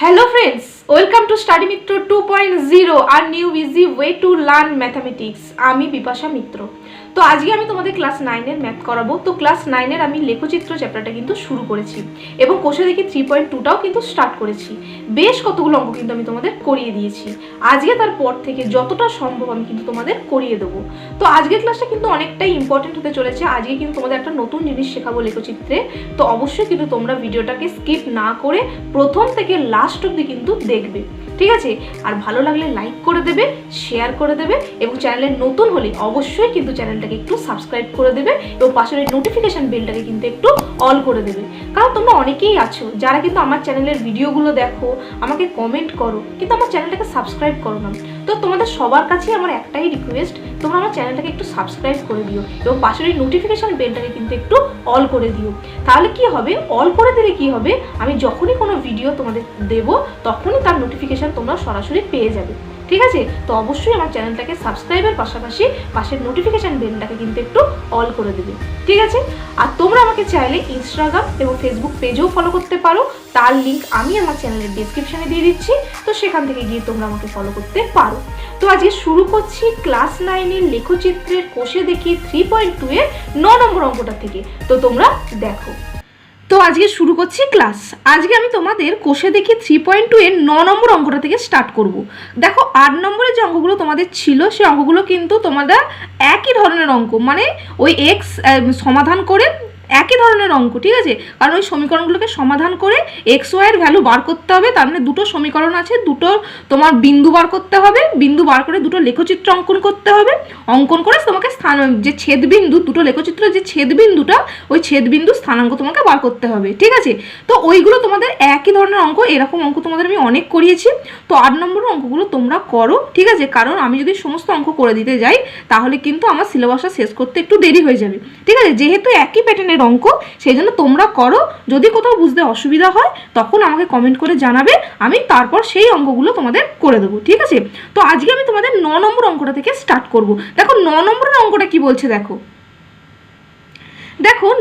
Hello friends, welcome to Study Mitro 2.0, our new easy way to learn mathematics. আমি বিপাশা মিত্র। তো আজকে আমি তোমাদের ক্লাস 9 এর ম্যাথ করাবো। তো ক্লাস 9 এর আমি লেখচিত্র চ্যাপ্টারটা কিন্তু শুরু করেছি এবং কোষে দেখি 3.2টাও কিন্তু স্টার্ট করেছি। বেশ কতগুলো অঙ্ক কিন্তু আমি তোমাদের করিয়ে দিয়েছি। আজকে তারপর থেকে যতটা সম্ভব আমি কিন্তু তোমাদের করিয়ে দেবো। তো আজকের ক্লাসটা কিন্তু অনেকটাই ইম্পর্টেন্ট হতে চলেছে। আজকে কিন্তু তোমাদের একটা নতুন জিনিস শেখাবো লেখচিত্রে। তো অবশ্যই কিন্তু তোমরা ভিডিওটাকে স্কিপ না করে প্রথম থেকে লাস্ট অবধি কিন্তু দেখবে, ঠিক আছে? আর ভালো লাগলে লাইক করে দেবে, শেয়ার করে দেবে এবং চ্যানেলে নতুন হলে অবশ্যই কিন্তু চ্যানেলটাকে একটু সাবস্ক্রাইব করে দেবে এবং পাশের ওই নোটিফিকেশান বেলটাকে কিন্তু একটু অল করে দেবে। কারণ তোমরা অনেকেই আছো যারা কিন্তু আমার চ্যানেলের ভিডিওগুলো দেখো, আমাকে কমেন্ট করো, কিন্তু আমার চ্যানেলটাকে সাবস্ক্রাইব করো না। তো তোমাদের সবার কাছেই আমার একটাই রিকোয়েস্ট, তোমরা আমার চ্যানেলটাকে একটু সাবস্ক্রাইব করে দিও এবং পাশের ওই নোটিফিকেশান বেলটাকে কিন্তু একটু অল করে দিও। তাহলে কি হবে, অল করে দিলে কি হবে, আমি যখনই কোনো ভিডিও তোমাদের দেবো তখনই তার নোটিফিকেশান তোমরা সরাসরি পেয়ে যাবে, ঠিক আছে? তো অবশ্যই আমার চ্যানেলটাকে সাবস্ক্রাইবের পাশাপাশি পাশের নোটিফিকেশান বেলটাকে কিন্তু একটু অল করে দেবে, ঠিক আছে? আর তোমরা আমাকে চাইলে ইনস্টাগ্রাম এবং ফেসবুক পেজেও ফলো করতে পারো, তার লিঙ্ক আমি আমার চ্যানেলের ডেসক্রিপশানে দিয়ে দিচ্ছি। তো সেখান থেকে গিয়ে তোমরা আমাকে ফলো করতে পারো। তো আজকে শুরু করছি ক্লাস 9-এর লেখচিত্রের কোষে দেখি 3.2 এর 9 নম্বর অঙ্কটা থেকে। তো তোমরা দেখো। তো আজকে শুরু করছি ক্লাস। আজকে আমি তোমাদের কোষে দেখি 3.2 এর 9 নম্বর অঙ্কটা থেকে স্টার্ট করব। দেখো 8 নম্বরের যে অঙ্কগুলো তোমাদের ছিল সেই অঙ্কগুলো কিন্তু তোমরা একই ধরনের অঙ্ক, মানে ওই এক্স সমাধান করে একই ধরনের অঙ্ক, ঠিক আছে? কারণ ওই সমীকরণগুলোকে সমাধান করে এক্স ওয়াইয়ের ভ্যালু বার করতে হবে। তার মানে দুটো সমীকরণ আছে, দুটো তোমার বিন্দু বার করতে হবে, বিন্দু বার করে দুটো লেখচিত্র অঙ্কন করতে হবে। অঙ্কন করে তোমাকে স্থান, যে ছেদবিন্দু, দুটো লেখচিত্র যে ছেদবিন্দুটা, ওই ছেদবিন্দু স্থানাঙ্ক তোমাকে বার করতে হবে, ঠিক আছে? তো ওইগুলো তোমাদের একই ধরনের অঙ্ক, এরকম অঙ্ক তোমাদের আমি অনেক করিয়েছি। তো 8 নম্বরের অঙ্কগুলো তোমরা করো, ঠিক আছে? কারণ আমি যদি সমস্ত অঙ্ক করে দিতে যাই তাহলে কিন্তু আমার সিলেবাসটা শেষ করতে একটু দেরি হয়ে যাবে, ঠিক আছে? যেহেতু একই প্যাটার্নের অঙ্ক, সেই জন্য তোমরা করো। যদি কোথাও বুঝতে অসুবিধা হয় তখন আমাকে কমেন্ট করে জানাবে, আমি তারপর সেই অঙ্কগুলো তোমাদের করে দেবো, ঠিক আছে? তো আজকে আমি তোমাদের 9 নম্বর অঙ্কটা থেকে স্টার্ট করব। দেখো 9 নম্বরের অঙ্কটা কি বলছে, দেখো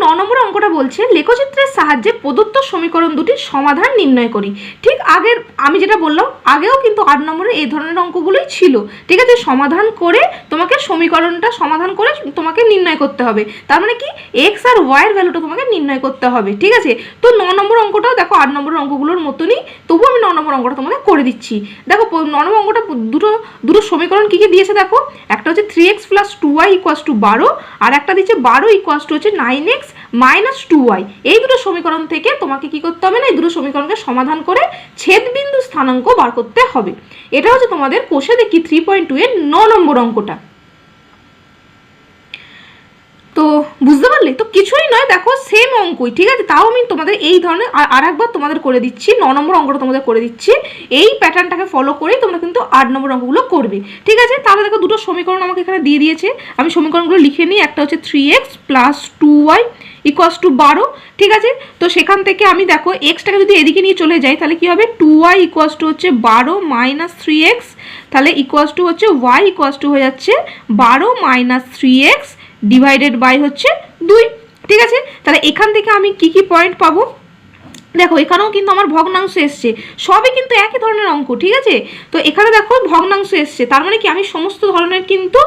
9 নম্বর অঙ্কটা বলছে লেখচিত্রের সাহায্যে প্রদত্ত সমীকরণ দুটির সমাধান নির্ণয় করি। ঠিক আগের আমি যেটা বললাম, আগেও কিন্তু 8 নম্বরে এই ধরনের অঙ্কগুলোই ছিল, ঠিক আছে? সমাধান করে তোমাকে সমীকরণটা সমাধান করে তোমাকে নির্ণয় করতে হবে। তার মানে কি, এক্স আর ওয়াইয়ের ভ্যালুটা তোমাকে নির্ণয় করতে হবে, ঠিক আছে? তো 9 নম্বর অঙ্কটাও দেখো 8 নম্বরের অঙ্কগুলোর মতনই, তবুও আমি 9 নম্বর অঙ্কটা তোমাদের করে দিচ্ছি। দেখো 9 নম্বর অঙ্কটা দুটো সমীকরণ কী কী দিয়েছে দেখো। একটা হচ্ছে 3x + 2y = 12, আর একটা দিচ্ছে 12 = হচ্ছে 9x - 2y। এই দুটো সমীকরণ থেকে তোমাকে কি করতে হবে না, এই দুটো সমীকরণকে সমাধান করে ছেদবিন্দু স্থানাঙ্ক বার করতে হবে। এটা হচ্ছে তোমাদের কোষে দেখি 3.2 এর 9 নম্বর অঙ্কটা। তো বুঝতে পারলে? তো কিছুই নয়, দেখো সেম অঙ্কই, ঠিক আছে? তাও আমি তোমাদের এই ধরনের আর একবার তোমাদের করে দিচ্ছি, 9 নম্বর অঙ্কটা তোমাদের করে দিচ্ছি। এই প্যাটার্নটাকে ফলো করেই তোমরা কিন্তু 8 নম্বর অঙ্কগুলো করবে, ঠিক আছে? তাহলে দেখো দুটো সমীকরণ আমাকে এখানে দিয়ে দিয়েছে, আমি সমীকরণগুলো লিখে নিই। একটা হচ্ছে 3x + 2y = 12, ঠিক আছে? তো সেখান থেকে আমি দেখো এক্সটাকে যদি এদিকে নিয়ে চলে যাই তাহলে কি হবে, 2y = হচ্ছে 12 - 3x, তাহলে = হচ্ছে y = হয়ে যাচ্ছে 12 - 3x ডিভাইডেড বাই হচ্ছে 2, ঠিক আছে? তাহলে এখান থেকে আমি কি কি পয়েন্ট পাবো, দেখো এখানেও কিন্তু আমার ভগ্নাংশ এসছে, সবই কিন্তু একই ধরনের অঙ্ক, ঠিক আছে? তো এখানে দেখো ভগ্নাংশ এসছে, তার মানে কি আমি সমস্ত ধরনের কিন্তু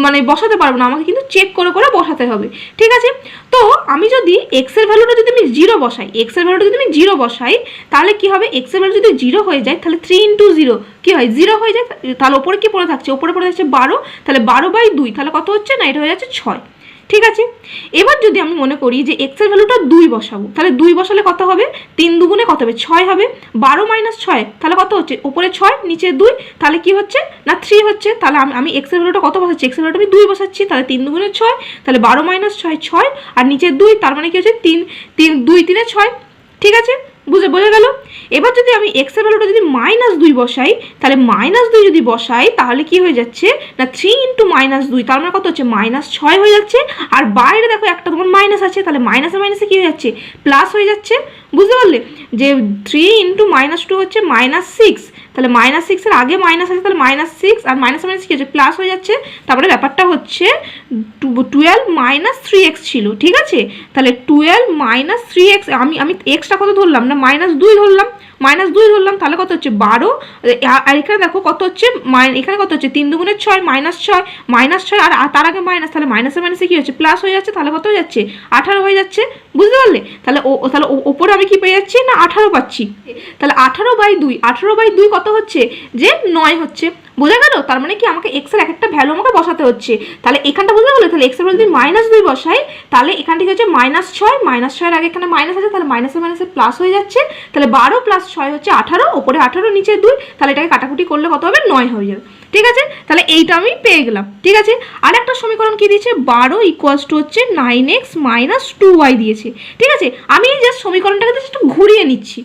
মানে বসাতে পারবো না, আমাকে কিন্তু চেক করে করে বসাতে হবে, ঠিক আছে? তো আমি যদি এক্স এর ভ্যালুটা যদি আমি 0 বসাই, এক্স এর ভ্যালুটা যদি আমি 0 বসাই তাহলে কি হবে, এক্স এর ভ্যালু যদি 0 হয়ে যায় তাহলে 3 × 0 কি হয়, 0 হয়ে যায়। তাহলে ওপরে কি পড়ে থাকছে, ওপরে পড়ে থাকছে 12, তাহলে 12/2, তাহলে কত হচ্ছে না, এটা হয়ে যাচ্ছে 6, ঠিক আছে? এবার যদি আমি মনে করি যে এক্স এর ভ্যালুটা 2 বসাবো, তাহলে 2 বসালে কত হবে, 3 দুগুণে কত হবে, 6 হবে। 12 - 6 তাহলে কত হচ্ছে, উপরে 6 নিচে 2, তাহলে কি হচ্ছে না 3 হচ্ছে। তাহলে আমি এক্স এর ভ্যালুটা কত বসাচ্ছি, এক্স এর ভ্যালুটা আমি 2 বসাচ্ছি, তাহলে 3 দুগুণে 6, তাহলে 12 - 6 6, আর নিচে 2, তার মানে কি হচ্ছে 2 3 6, ঠিক আছে? বোঝা গেল? এবার যদি আমি এক্স এর ভ্যালুটা যদি -2 বসাই, তাহলে -2 যদি বসাই তাহলে কি হয়ে যাচ্ছে না 3 × -2, তার মানে কত হচ্ছে -6 হয়ে যাচ্ছে। আর বাইরে দেখো একটা তোমার মাইনাস আছে, তাহলে মাইনাসে মাইনাসে কি হয়ে যাচ্ছে, প্লাস হয়ে যাচ্ছে। বুঝতে পারলে যে 3 × -2 হচ্ছে -6, তাহলে -6 আগে মাইনাস আছে, তাহলে -6 আর মাইনাস মাইনাস কি হচ্ছে প্লাস হয়ে যাচ্ছে। তারপরে ব্যাপারটা হচ্ছে 12 - 3x ছিল, ঠিক আছে। তাহলে 12 - 3x, আমি এক্সটা কত ধরলাম না -2 ধরলাম, -2 ধরলাম, তাহলে কত হচ্ছে 12। আর এখানে দেখো কত হচ্ছে, এখানে কত হচ্ছে 3 দুগুণে 6 -6 আর তার আগে মাইনাস, তাহলে মাইনাসে মাইনাসে কি হচ্ছে প্লাস হয়ে যাচ্ছে, তাহলে কত হয়ে যাচ্ছে 18 হয়ে যাচ্ছে, বুঝতে পারলে। তাহলে ওপরে আমি কি পেয়ে যাচ্ছি না 18 পাচ্ছি। তাহলে 18/2 কত হচ্ছে যে 9 হচ্ছে, বোঝা গেল। তার মানে কি আমাকে এক্স এর এক একটা ভ্যালু আমাকে বসাতে হচ্ছে। তাহলে এখানটা বুঝতে পারলে, তাহলে এক্স এর ভ্যালু যদি -2 বসাই, তাহলে এখান থেকে হচ্ছে -6 এর আগে এখানে মাইনাস আছে, তাহলে মাইনাসে মাইনাসে প্লাস হয়ে যাচ্ছে। তাহলে 12 + 6 হচ্ছে 18, ওপরে 18 নিচে 2, তাহলে এটাকে কাটাকুটি করলে কত হবে 9 হয়ে যাবে, ঠিক আছে। তাহলে এইটা আমি পেয়ে গেলাম, ঠিক আছে। আর একটা সমীকরণ কি দিয়েছে, 12 = হচ্ছে 9x - 2y দিয়েছে, ঠিক আছে। আমি জাস্ট সমীকরণটাকে জাস্ট ঘুরিয়ে নিচ্ছি,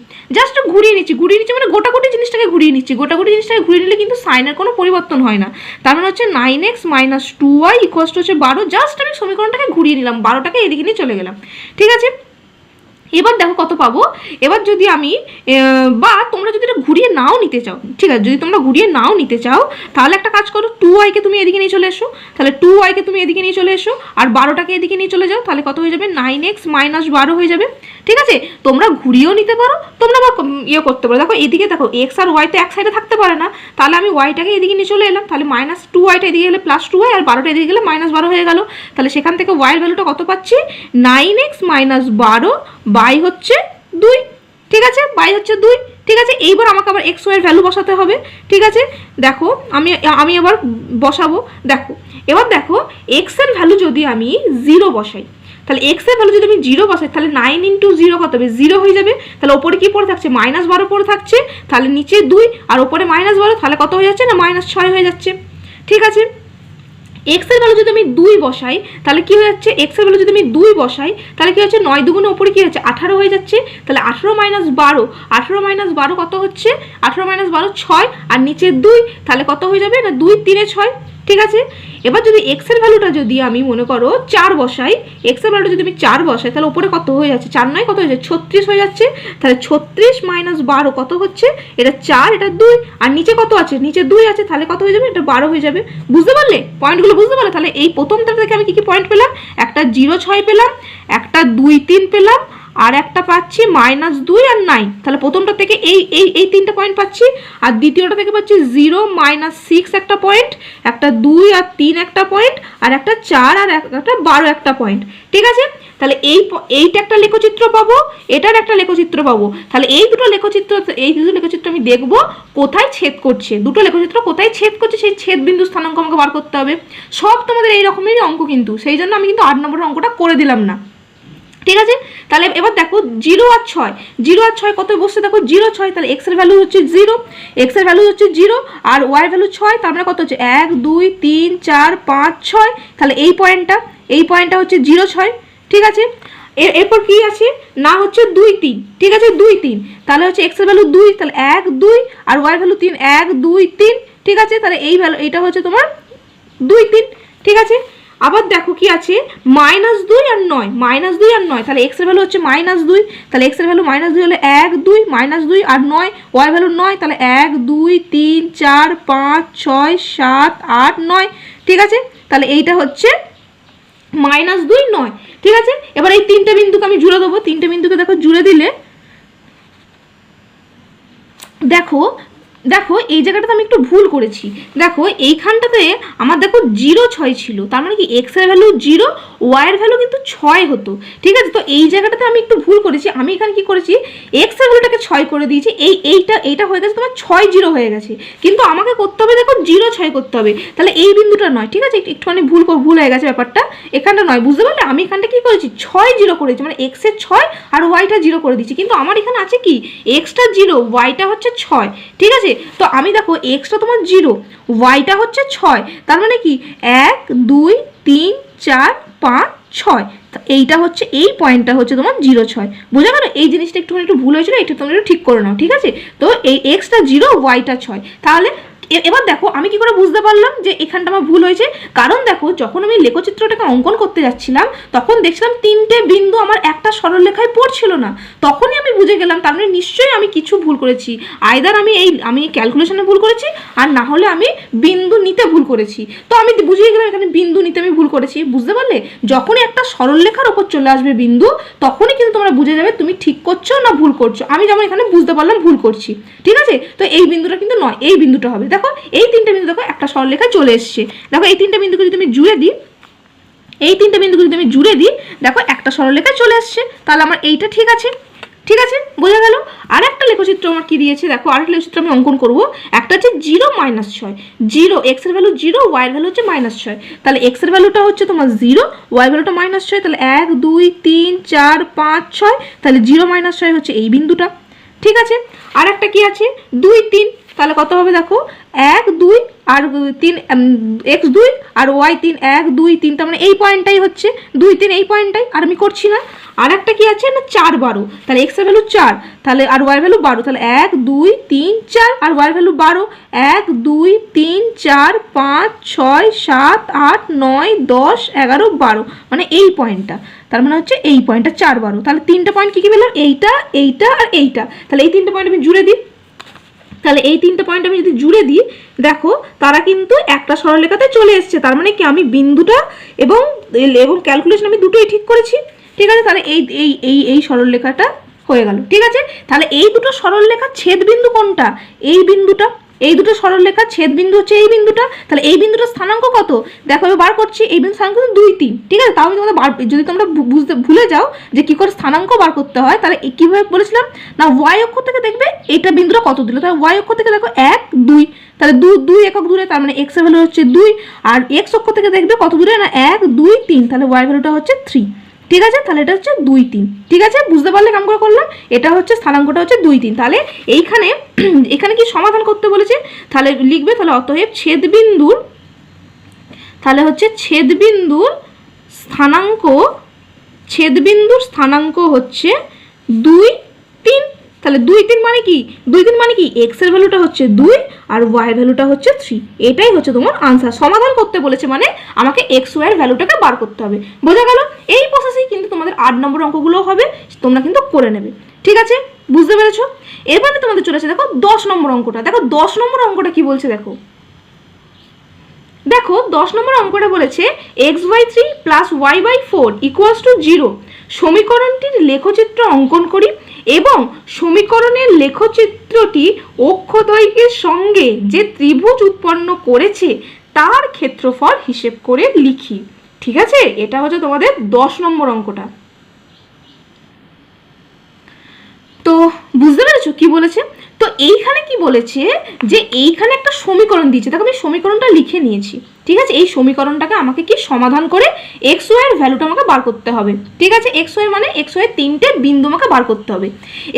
মানে গোটাগুটি জিনিসটাকে ঘুরিয়ে নিচ্ছি। গোটাগুটি জিনিসটাকে ঘুরিয়ে নিলে কিন্তু সাইনের কোনো পরিবর্তন হয় না। তার মানে হচ্ছে 9x - 2y = হচ্ছে 12, জাস্ট আমি সমীকরণটাকে ঘুরিয়ে নিলাম, 12টাকে এদিকে নিয়ে চলে গেলাম, ঠিক আছে। এবার দেখো কত পাবো। এবার যদি আমি বা তোমরা যদি এটা ঘুরিয়ে নাও নিতে চাও, ঠিক আছে, যদি তোমরা ঘুরিয়ে নাও নিতে চাও, তাহলে একটা কাজ করো, 2y-কে তুমি এদিকে নিয়ে চলে এসো, তাহলে 2y-কে তুমি এদিকে নিয়ে চলে এসো, আর 12টাকে এদিকে নিয়ে চলে যাও, তাহলে কত হয়ে যাবে 9x - 12 হয়ে যাবে, ঠিক আছে। তোমরা ঘুরিয়েও নিতে পারো, তোমরা বা ইয়ে করতে পারো। দেখো এদিকে দেখো x আর y তো এক সাইডে থাকতে পারে না, তাহলে আমি y-টাকে এদিকে নিয়ে চলে এলাম, তাহলে -2y-টা এদিকে গেলে +2y, আর 12টা এদিকে গেলে -12 হয়ে গেল। তাহলে সেখান থেকে y-এর ভ্যালুটা কত পাচ্ছি, 9x - 12 বাই হচ্ছে 2, ঠিক আছে, বাই হচ্ছে 2, ঠিক আছে। এইবার আমাকে আবার x y এর ভ্যালু বসাতে হবে, ঠিক আছে। দেখো আমি এবার বসাবো। দেখো এবার দেখো x এর ভ্যালু যদি আমি 0 বসাই, তাহলে x এর ভ্যালু যদি আমি 0 বসাই, তাহলে 9 × 0 কত হবে 0 হয়ে যাবে। তাহলে ওপরে কি পড়ে থাকছে -12 পড়ে থাকছে, তাহলে নিচে 2 আর ওপরে -12, তাহলে কত হয়ে যাচ্ছে না -6 হয়ে যাচ্ছে, ঠিক আছে। x এর ভ্যালু যদি আমি 2 বসাই, তাহলে কি হয়ে যাচ্ছে, x এর ভ্যালু যদি আমি 2 বসাই, তাহলে কি হচ্ছে 9 দুগুণে উপরে কি হচ্ছে 18 হয়ে যাচ্ছে। তাহলে 18 - 12 কত হচ্ছে, 18 - 12 6, আর নিচে 2, তাহলে কত হয়ে যাবে না 2 × 3 = 6, ঠিক আছে। এবার যদি x এর ভ্যালুটা যদি আমি মনে করো 4 বসাই, x এর ভ্যালুটা যদি আমি 4 বসাই, তাহলে উপরে কত হয়ে যাচ্ছে 4 9 কত হয়ে যাচ্ছে 36 হয়ে যাচ্ছে। তাহলে 36 - 12 কত হচ্ছে, এটা 4 এটা 2, আর নিচে কত আছে, নিচে 2 আছে, তাহলে কত হয়ে যাবে, এটা 12 হয়ে যাবে, বুঝতে পারলে পয়েন্টগুলো, বুঝতে পারলে। তাহলে এই প্রথমটা থেকে আমি কি পয়েন্ট পেলাম, একটা 0 6 পেলাম, একটা 2 3 পেলাম, আর একটা পাচ্ছি -2 আর 9, তাহলে প্রথমটা থেকে এই 3টে পয়েন্ট পাচ্ছি, আর দ্বিতীয়টা থেকে পাচ্ছি 0 - 6 একটা পয়েন্ট, একটা 2 আর 3 একটা পয়েন্ট, আর একটা 4 আর একটা 12 একটা পয়েন্ট, ঠিক আছে। তাহলে এইটা একটা লেখচিত্র পাবো, এটার একটা লেখচিত্র পাবো। তাহলে এই দুটো লেখচিত্র আমি দেখব কোথায় ছেদ করছে, দুটো লেখচিত্র কোথায় ছেদ করছে, সেই ছেদ বিন্দু স্থানাঙ্ক আমাকে বার করতে হবে। সব তোমাদের এই রকমেরই অঙ্ক কিন্তু, সেই জন্য আমি কিন্তু 8 নম্বরের অঙ্কটা করে দিলাম না, ঠিক আছে। তাহলে এবার দেখো 0 আর 6 কত বসছে, দেখো 0 6, তাহলে x এর ভ্যালু হচ্ছে 0, আর y এর ভ্যালু 6, তার মানে কত হচ্ছে 1 2 3 4 5 6, তাহলে এই পয়েন্টটা হচ্ছে 0 6, ঠিক আছে। এরপর কি আছে না হচ্ছে 2 3, ঠিক আছে 2 3, তাহলে হচ্ছে x এর ভ্যালু 2, তাহলে 1 2, আর y এর ভ্যালু 3 1 2 3, ঠিক আছে। তাহলে এই ভ্যালু এটা হচ্ছে তোমার 2 3, ঠিক আছে। আবার দেখো কি আছে -2 আর 9, তাহলে x এর ভ্যালু হচ্ছে -2, তাহলে x এর ভ্যালু -2 হলে 1 2 -2 আর 9, y এর ভ্যালু 9, তাহলে 1 2 3 4 5 6 7 8 9, ঠিক আছে। তাহলে এইটা হচ্ছে -2 9, ঠিক আছে। এবার এই 3টে বিন্দুকে আমি জুড়ে দেবো, 3টে বিন্দুকে দেখো জুড়ে দিলে দেখো এই জায়গাটাতে আমি একটু ভুল করেছি। দেখো এইখানটাতে আমার দেখো 0 6 ছিল, তার মানে কি x এর ভ্যালু 0, y এর ভ্যালু কিন্তু 6 হতো, ঠিক আছে। তো এই জায়গাটাতে আমি একটু ভুল করেছি, আমি এখানে কি করেছি x এর ভ্যালুটাকে 6 করে দিয়েছি, এইটা হয়ে গেছে তোমার 6 0 হয়ে গেছে, কিন্তু আমাকে করতে হবে দেখো 0 6 করতে হবে, তাহলে এই বিন্দুটা নয়, ঠিক আছে, একটুখানি ভুল হয়ে গেছে ব্যাপারটা, এখানটা নয়, বুঝতে পারলে। আমি এখানটা কি করেছি 6 0 করেছি, মানে x এর 6 আর y-টা 0 করে দিয়েছি, কিন্তু আমার এখানে আছে কি x-টা 0 y-টা হচ্ছে 6, ঠিক আছে। তো আমি দেখো x-টা তোমার 0, y-টা হচ্ছে 6, তার মানে কি 1 2 3 4 5 6, এইটা হচ্ছে এই পয়েন্টটা হচ্ছে তোমার 0 6, বোঝা গেল। এই জিনিসটা একটু ভুল হয়েছিল, এটা তোমরা একটু ঠিক করে নাও, ঠিক আছে। তো এই x-টা 0 y-টা 6, তাহলে এবার দেখো আমি কি করে বুঝতে পারলাম যে এখানটা আমার ভুল হয়েছে, কারণ দেখো যখন আমি লেখচিত্রটাকে অঙ্কন করতে যাচ্ছিলাম তখন দেখছিলাম তিনটে বিন্দু আমার একটা সরলরেখায় পড়ছিল না, তখনই আমি বুঝে গেলাম তার মানে নিশ্চয়ই আমি কিছু ভুল করেছি, আইদার আমি ক্যালকুলেশনে ভুল করেছি আর না হলে আমি বিন্দু নিতে ভুল করেছি। তো আমি বুঝিয়ে গেলাম এখানে বিন্দু নিতে আমি ভুল করেছি, বুঝতে পারলে? যখনই একটা সরলরেখার ওপর চলে আসবে বিন্দু তখনই কিন্তু তোমরা বুঝে যাবে তুমি ঠিক করছো না ভুল করছো। আমি যেমন এখানে বুঝতে পারলাম ভুল করছি, ঠিক আছে? তো এই বিন্দুটা কিন্তু নয়, এই বিন্দুটা হবে। দেখো এই তিনটে বিন্দু দেখো একটা সরলরেখায় চলে এসছে, দেখো এই তিনটে বিন্দুকে যদি আমি জুড়ে দিই, এই তিনটে বিন্দুকে যদি আমি জুড়ে দিই দেখো একটা সরলরেখায় চলে আসছে, তাহলে আমার এইটা ঠিক আছে, ঠিক আছে, বোঝা গেল? আর একটা লেখচিত্র আমার কি দিয়েছে দেখো, আরেকটা লেখচিত্র আমি অঙ্কন করবো। একটা হচ্ছে 0 -6, 0 এক্স এর ভ্যালু 0, ওয়াই এর ভ্যালু হচ্ছে -6, তাহলে এক্স এর ভ্যালুটা হচ্ছে তোমার 0, ওয়াই এর ভ্যালুটা -6, তাহলে 1 2 3 4 5 6, তাহলে 0 -6 হচ্ছে এই বিন্দুটা, ঠিক আছে? আর একটা কি আছে 2 3, তাহলে কত হবে দেখো 1 2 আর 3 x 2 আর y 3, 1 2 3, তার মানে এই পয়েন্টটাই হচ্ছে 2 3, এই পয়েন্টটাই, আর আমি করছি না। আর একটা কি আছে না 4 12, তাহলে x এর ভ্যালু 4, তাহলে আর y এর ভ্যালু 12, তাহলে 1 2 3 4 আর y এর ভ্যালু 12, 1 2 3 4 5 6 7 8 9 10 11 12, মানে এই পয়েন্টটা, তার মানে হচ্ছে এই পয়েন্টটা 4 12, তাহলে তিনটা পয়েন্ট কি কি পেলাম, এইটা এইটা আর এইটা, তাহলে এই তিনটা পয়েন্ট আমি জুড়ে দিই। তাহলে এই তিনটা পয়েন্ট আমি যদি জুড়ে দিই দেখো তারা কিন্তু একটা সরলরেখাতে চলে এসছে, তার মানে কি আমি বিন্দুটা এবং ক্যালকুলেশন আমি দুটোই ঠিক করেছি, ঠিক আছে? তাহলে এই এই এই এই সরলরেখাটা হয়ে গেল, ঠিক আছে? তাহলে এই দুটো সরলরেখার ছেদ বিন্দু কোনটা, এই বিন্দুটা, এই দুটো সরলরেখার ছেদ বিন্দু হচ্ছে এই বিন্দুটা, তাহলে এই বিন্দুটার স্থানাঙ্ক কত দেখো আমি বার করছি, এই বিন্দুর স্থানাঙ্ক 2 3, ঠিক আছে? তাও আমি তোমাদের যদি তোমরা বুঝতে ভুলে যাও যে কি করে স্থানাঙ্ক বার করতে হয়, তাহলে কিভাবে বলেছিলাম না, ওয়াই অক্ষ থেকে দেখবে এটা বিন্দুটা কত দিল, তাহলে ওয়াই অক্ষ থেকে দেখো 1 2, তাহলে 2 একক দূরে, তার মানে এক্স এর ভ্যালু হচ্ছে 2, আর এক্স অক্ষ থেকে দেখবে কত দূরে না 1 2 3, তাহলে ওয়াই ভ্যালুটা হচ্ছে 3, ঠিক আছে? তাহলে এটা হচ্ছে 2 3, ঠিক আছে? বুঝতে পারলে কেমন করে করলাম? এটা হচ্ছে স্থানাঙ্কটা হচ্ছে 2 3, তাহলে এইখানে এখানে কি সমাধান করতে বলেছে, তাহলে লিখবে তাহলে অতএব ছেদবিন্দুর, তাহলে হচ্ছে ছেদবিন্দুর স্থানাঙ্ক হচ্ছে 2 3, তাহলে 2 3 মানে কি, 2 3 মানে কি এক্স এর ভ্যালুটা হচ্ছে 2 আর ওয়াই এর ভ্যালুটা হচ্ছে 3, এটাই হচ্ছে তোমার আনসার। সমাধান করতে বলেছে মানে আমাকে এক্স ওয়াই এর ভ্যালুটাকে বার করতে হবে, বোঝা গেল? এই প্রসেসেই কিন্তু তোমাদের 8 নম্বর অঙ্কগুলো হবে, তোমরা কিন্তু করে নেবে, ঠিক আছে? বুঝতে পেরেছো? এরপরে তোমাদের চলে আসে দেখো 10 নম্বর অঙ্কটা, দেখো 10 নম্বর অঙ্কটা কি বলছে দেখো, দেখো 10 নম্বর অঙ্কটা বলেছে x/3 + y/4 = 0, সমীকরণটির লেখচিত্র অঙ্কন করি এবং সমীকরণের লেখচিত্রটি অক্ষদৈর্ঘ্যের সঙ্গে যে ত্রিভুজ উৎপন্ন করেছে তার ক্ষেত্রফল হিসেব করে লিখি, ঠিক আছে? এটা হচ্ছে তোমাদের 10 নম্বর অঙ্কটা। তো বুঝতে পেরেছো কি বলেছে? তো এইখানে কি বলেছে যে এইখানে একটা সমীকরণ দিয়েছে, দেখো আমি সমীকরণটা লিখে নিয়েছি, ঠিক আছে? এই সমীকরণটাকে আমাকে কি সমাধান করে এক্স ওয়াই এর ভ্যালুটা আমাকে বার করতে হবে, ঠিক আছে? এক্স ওয়াই মানে এক্স ওয়াই তিনটে বিন্দু আমাকে বার করতে হবে,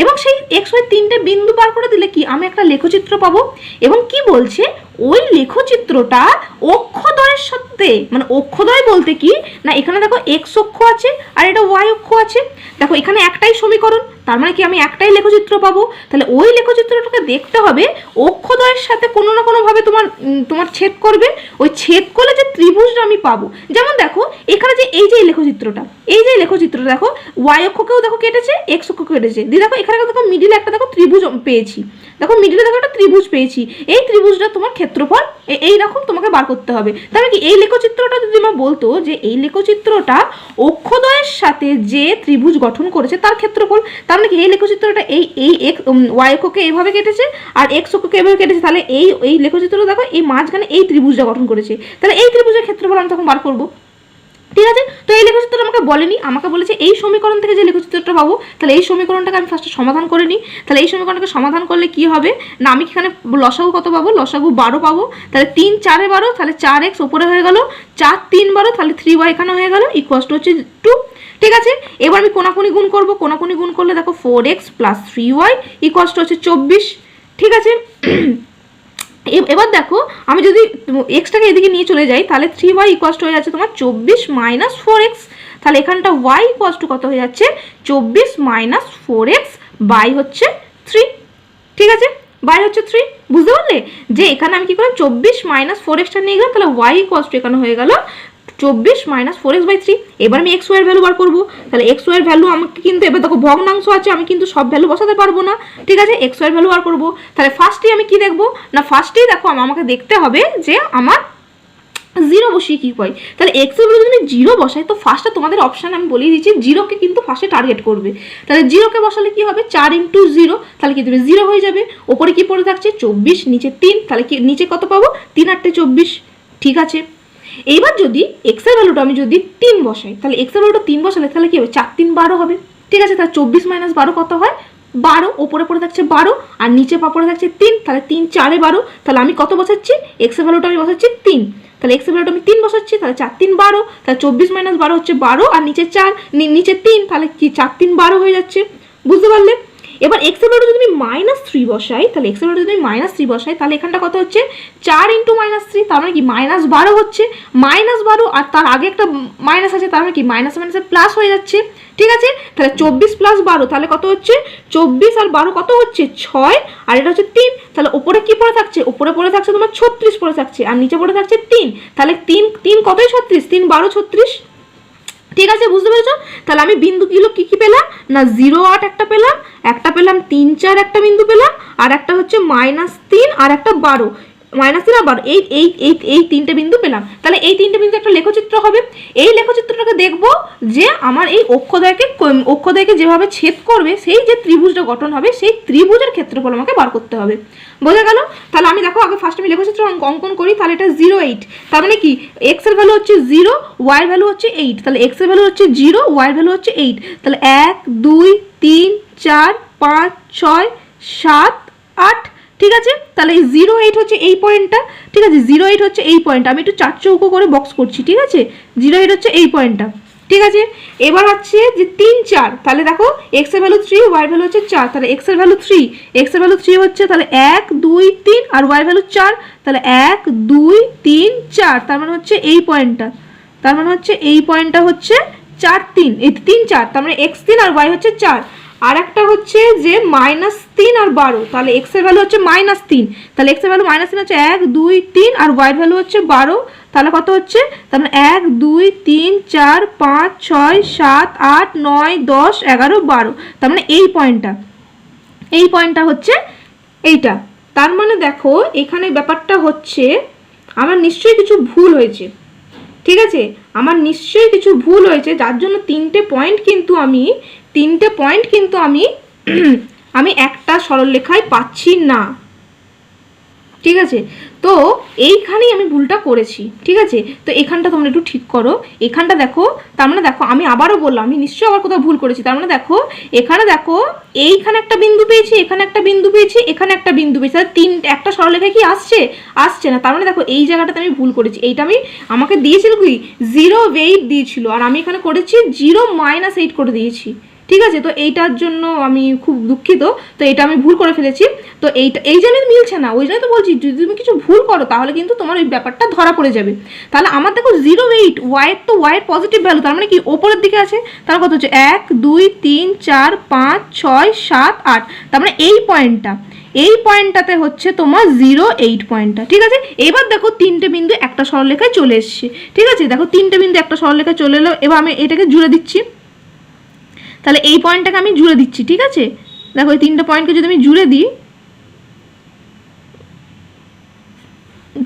এবং সেই এক্স ওয়াই তিনটে বিন্দু বার করে দিলে কি আমি একটা লেখচিত্র পাবো, এবং কি বলছে ওই লেখচিত্রটা অক্ষদ্বয়ের সাথে, মানে অক্ষদ্বয় বলতে কি না এখানে দেখো এক্স অক্ষ আছে আর এটা ওয়াই অক্ষ আছে, দেখো এখানে একটাই সমীকরণ, তার মানে কি আমি একটাই লেখচিত্র পাবো, তাহলে ওই লেখচিত্রটাকে দেখতে হবে অক্ষদ্বয়ের সাথে কোনো না কোনোভাবে তোমার ছেদ করবে, ওই ছেদ করলে যে ত্রিভুজটা আমি পাবো, যেমন দেখো এখানে যে এই যে লেখচিত্রটা, এই যে লেখচিত্রটা দেখো ওয়াই অক্ষকেও দেখো কেটেছে, এক্স অক্ষকেও কেটেছে, দিয়ে দেখো এখানে দেখো মিডিলে একটা দেখো ত্রিভুজ পেয়েছি, দেখো মিডিলে দেখো একটা ত্রিভুজ পেয়েছি, এই ত্রিভুজটা তোমার ক্ষেত্রফল এইরকম তোমাকে বার করতে হবে। তাহলে কি এই লেখচিত্রটা যদি মা বলতো যে এই লেখচিত্রটা অক্ষদ্বয়ের সাথে যে ত্রিভুজ গঠন করেছে তার ক্ষেত্রফল, তার মানে কি এই লেখচিত্রটা এই এই ওয়াই অক্ষকে এইভাবে কেটেছে আর এক্স অক্ষকে এইভাবে কেটেছে, তাহলে এই লেখচিত্রটা দেখো এই মাঝখানে এই ত্রিভুজটা গঠন করেছে, তাহলে এই ত্রিভুজের ক্ষেত্রফল আমি তখন বার করবো, ঠিক আছে? তো এই লেখচিত্রটা আমাকে বলেনি, আমাকে বলেছে এই সমীকরণ থেকে যে লেখচিত্রটা পাবো, তাহলে এই সমীকরণটাকে আমি ফার্স্টে সমাধান করে নিই, তাহলে এই সমীকরণটাকে সমাধান করলে কি হবে না আমি এখানে লসাগু কত পাবো, লসাগু 12 পাবো, তাহলে 3 4 12, তাহলে 4x ওপরে হয়ে গেল, 4 3 12, তাহলে 3y এখানে হয়ে গেল, ইকুয়াল টু হচ্ছে 2, ঠিক আছে? এবার আমি কোনাকুনি গুণ করবো, কোনাকুনি গুণ করলে দেখো 4x + 3y ইকুয়াল টু হচ্ছে 24, ঠিক আছে? এবার দেখো আমি যদি এক্সটাকে এদিকে নিয়ে চলে যাই তাহলে 3y ইকুয়াল টু হয়ে যাচ্ছে তোমার 24 - 4x, তাহলে এখানটা y ইকুয়াল টু কত হয়ে যাচ্ছে 24 - 4x বাই হচ্ছে 3, ঠিক আছে? বাইরে হচ্ছে 3, বুঝতে পারলে যে এখানে আমি কি করলাম 24 মাইনাস 4x নিয়ে গেলাম, তাহলে y ইকুয়ালস টু এখানে হয়ে গেল 24 মাইনাস 4x/3। এবার আমি x y এর ভ্যালু বার করবো, তাহলে x y এর ভ্যালু আমাকে কিন্তু এবার দেখো ভগ্নাংশ আছে, আমি কিন্তু সব ভ্যালু বসাতে পারবো না, ঠিক আছে। x y এর ভ্যালু বার করবো, তাহলে ফার্স্টেই আমি কি দেখবো না, ফার্স্টেই দেখো আমাকে দেখতে হবে যে আমার 0 বসিয়ে কি পাই। তাহলে x এর ভ্যালু যদি আমি 0 বসাই, তো ফার্স্টে তোমাদের অপশান আমি বলিয়ে দিচ্ছি 0কে কিন্তু ফার্স্টে টার্গেট করবে। তাহলে 0কে বসালে কি হবে 4 × 0, তাহলে কি দেবে 0 হয়ে যাবে। ওপরে কি পড়ে থাকছে 24, নিচে 3, তাহলে কি নিচে কত পাবো 3 × 8 = 24, ঠিক আছে। এইবার যদি x এর ভ্যালুটা আমি যদি 3 বসাই, তাহলে x এর ভ্যালুটা 3 বসালে তাহলে কি হবে 4 × 3 = 12 হবে, ঠিক আছে। তাহলে 24 - 12 কত হয় 12, ওপরে পড়ে থাকছে 12 আর নিচে পড়ে থাকছে 3, তাহলে 3 × 4 = 12, তাহলে আমি কত বসাচ্ছি x এর ভ্যালুটা আমি বসাচ্ছি 3, তাহলে x এর ভ্যালুটা আমি 3 বসাচ্ছি, তাহলে 4 × 3 = 12, তাহলে 24 - 12 হচ্ছে 12 আর নিচে 4 নিচে 3, তাহলে কি 4 × 3 = 12 হয়ে যাচ্ছে, বুঝতে পারলে। এবার x এর ভ্যালু যদি আমি -3 বসাই, তাহলে x এর ভ্যালু যদি আমি -3 বসাই, তাহলে এখানটা কত হচ্ছে 4 × -3, তার মানে কি -12 হচ্ছে, -12 আর তার আগে একটা মাইনাস আছে, তার মানে কি মাইনাস মাইনাসে প্লাস হয়ে যাচ্ছে, ঠিক আছে। তাহলে 24 + 12 তাহলে কত হচ্ছে 24 আর 12 কত হচ্ছে 6, আর এটা হচ্ছে 3, তাহলে উপরে কি পড়ে থাকছে, উপরে পড়ে থাকছে তোমার 36 পড়ে থাকছে আর নিচে পড়ে থাকছে 3, তাহলে 3 কতই 36, 3 × 12 = 36, ঠিক আছে, বুঝতে পেরেছো। তাহলে আমি বিন্দুগুলো কি কি পেলাম না 0 8 একটা পেলাম, একটা পেলাম 3 4 একটা বিন্দু পেলাম, আর একটা হচ্ছে -3 আর একটা 12, -3 আর 12, এই তিনটে বিন্দু পেলাম। তাহলে এই তিনটে বিন্দু একটা লেখচিত্র হবে। এই লেখচিত্রটাকে দেখব যে আমার এই অক্ষদ্বয়কে যেভাবে ছেদ করবে, সেই যে ত্রিভুজটা গঠন হবে, সেই ত্রিভুজের ক্ষেত্রফল আমাকে বার করতে হবে, বোঝা গেল। তাহলে আমি দেখো আগে ফার্স্ট আমি লেখচিত্র অঙ্কন করি, তাহলে এটা 0 8, তার মানে কি x এর ভ্যালু হচ্ছে 0, y এর ভ্যালু হচ্ছে 8, তাহলে x এর ভ্যালু হচ্ছে 0, y এর ভ্যালু হচ্ছে 8, তাহলে 1 2 3 4 5 6 7 8, ঠিক আছে। তাহলে এই 0 8 হচ্ছে এই পয়েন্টটা, ঠিক আছে, 0 8 হচ্ছে এই পয়েন্ট, আমি একটু 4 চৌকো করে বক্স করছি, ঠিক আছে, 0 8 হচ্ছে এই পয়েন্টটা, ঠিক আছে। এবার হচ্ছে যে 3 4, তাহলে দেখো x এর ভ্যালু 3, y এর ভ্যালু হচ্ছে 4, তাহলে x এর ভ্যালু 3 হচ্ছে, তাহলে 1 2 3 আর y এর ভ্যালু 4, তাহলে 1 2 3 4, তার মানে হচ্ছে এই পয়েন্টটা, তার মানে হচ্ছে এই পয়েন্টটা হচ্ছে 4 3, এই 3 4, তার মানে x 3 আর y হচ্ছে 4, আর একটা হচ্ছে যে -3 আর 12, তাহলে x এর ভ্যালু হচ্ছে -3, তাহলে x এর ভ্যালু -3 হচ্ছে 1 2 3 আর y এর ভ্যালু হচ্ছে 12, তাহলে কত হচ্ছে, তার মানে 1 2 3 4 5 6 7 8 9 10 11 12, তার মানে এই পয়েন্টটা হচ্ছে এইটা। তার মানে দেখো এখানে ব্যাপারটা হচ্ছে আমার নিশ্চয়ই কিছু ভুল হয়েছে, ঠিক আছে, আমার নিশ্চয়ই কিছু ভুল হয়েছে, যার জন্য তিনটে পয়েন্ট কিন্তু আমি একটা সরলরেখায় পাচ্ছি না, ঠিক আছে। তো এইখানেই আমি ভুলটা করেছি, ঠিক আছে। তো এখানটা তোমরা একটু ঠিক করো, এখানটা দেখো, তার মানে দেখো আমি আবারও বললাম আমি নিশ্চয়ই আবার কোথাও ভুল করেছি, তার মানে দেখো এখানে দেখো এইখানে একটা বিন্দু পেয়েছি, এখানে একটা বিন্দু পেয়েছি, এখানে একটা বিন্দু পেয়েছি, তাহলে একটা সরলরেখায় কি আসছে না, তার মানে দেখো এই জায়গাটাতে আমি ভুল করেছি। এইটা আমাকে দিয়েছিল কি 0 8 দিয়েছিল, আর আমি এখানে করেছি 0 -8 করে দিয়েছি, ঠিক আছে। তো এইটার জন্য আমি খুব দুঃখিত, তো এটা আমি ভুল করে ফেলেছি। তো এই জন্যই মিলছে না, ওই জন্যই তো বলছি যদি তুমি কিছু ভুল করো তাহলে কিন্তু তোমার ওই ব্যাপারটা ধরা পড়ে যাবে। তাহলে আমার দেখো 0 8, y এর পজিটিভ ভ্যালু, তার মানে কি ওপরের দিকে আছে, তার কত হচ্ছে 1 2 3 4 5 6 7 8, তার মানে এই পয়েন্টটাতে হচ্ছে তোমার 0 8 পয়েন্টটা, ঠিক আছে। এবার দেখো তিনটে বিন্দু একটা সরলরেখায় চলে এসছে, ঠিক আছে, দেখো তিনটে বিন্দু একটা সরলরেখায় চলে এলো। এবার আমি এটাকে জুড়ে দিচ্ছি, তাহলে এই পয়েন্টটাকে আমি জুড়ে দিচ্ছি, ঠিক আছে। দেখো এই তিনটে পয়েন্টকে যদি আমি জুড়ে দিই,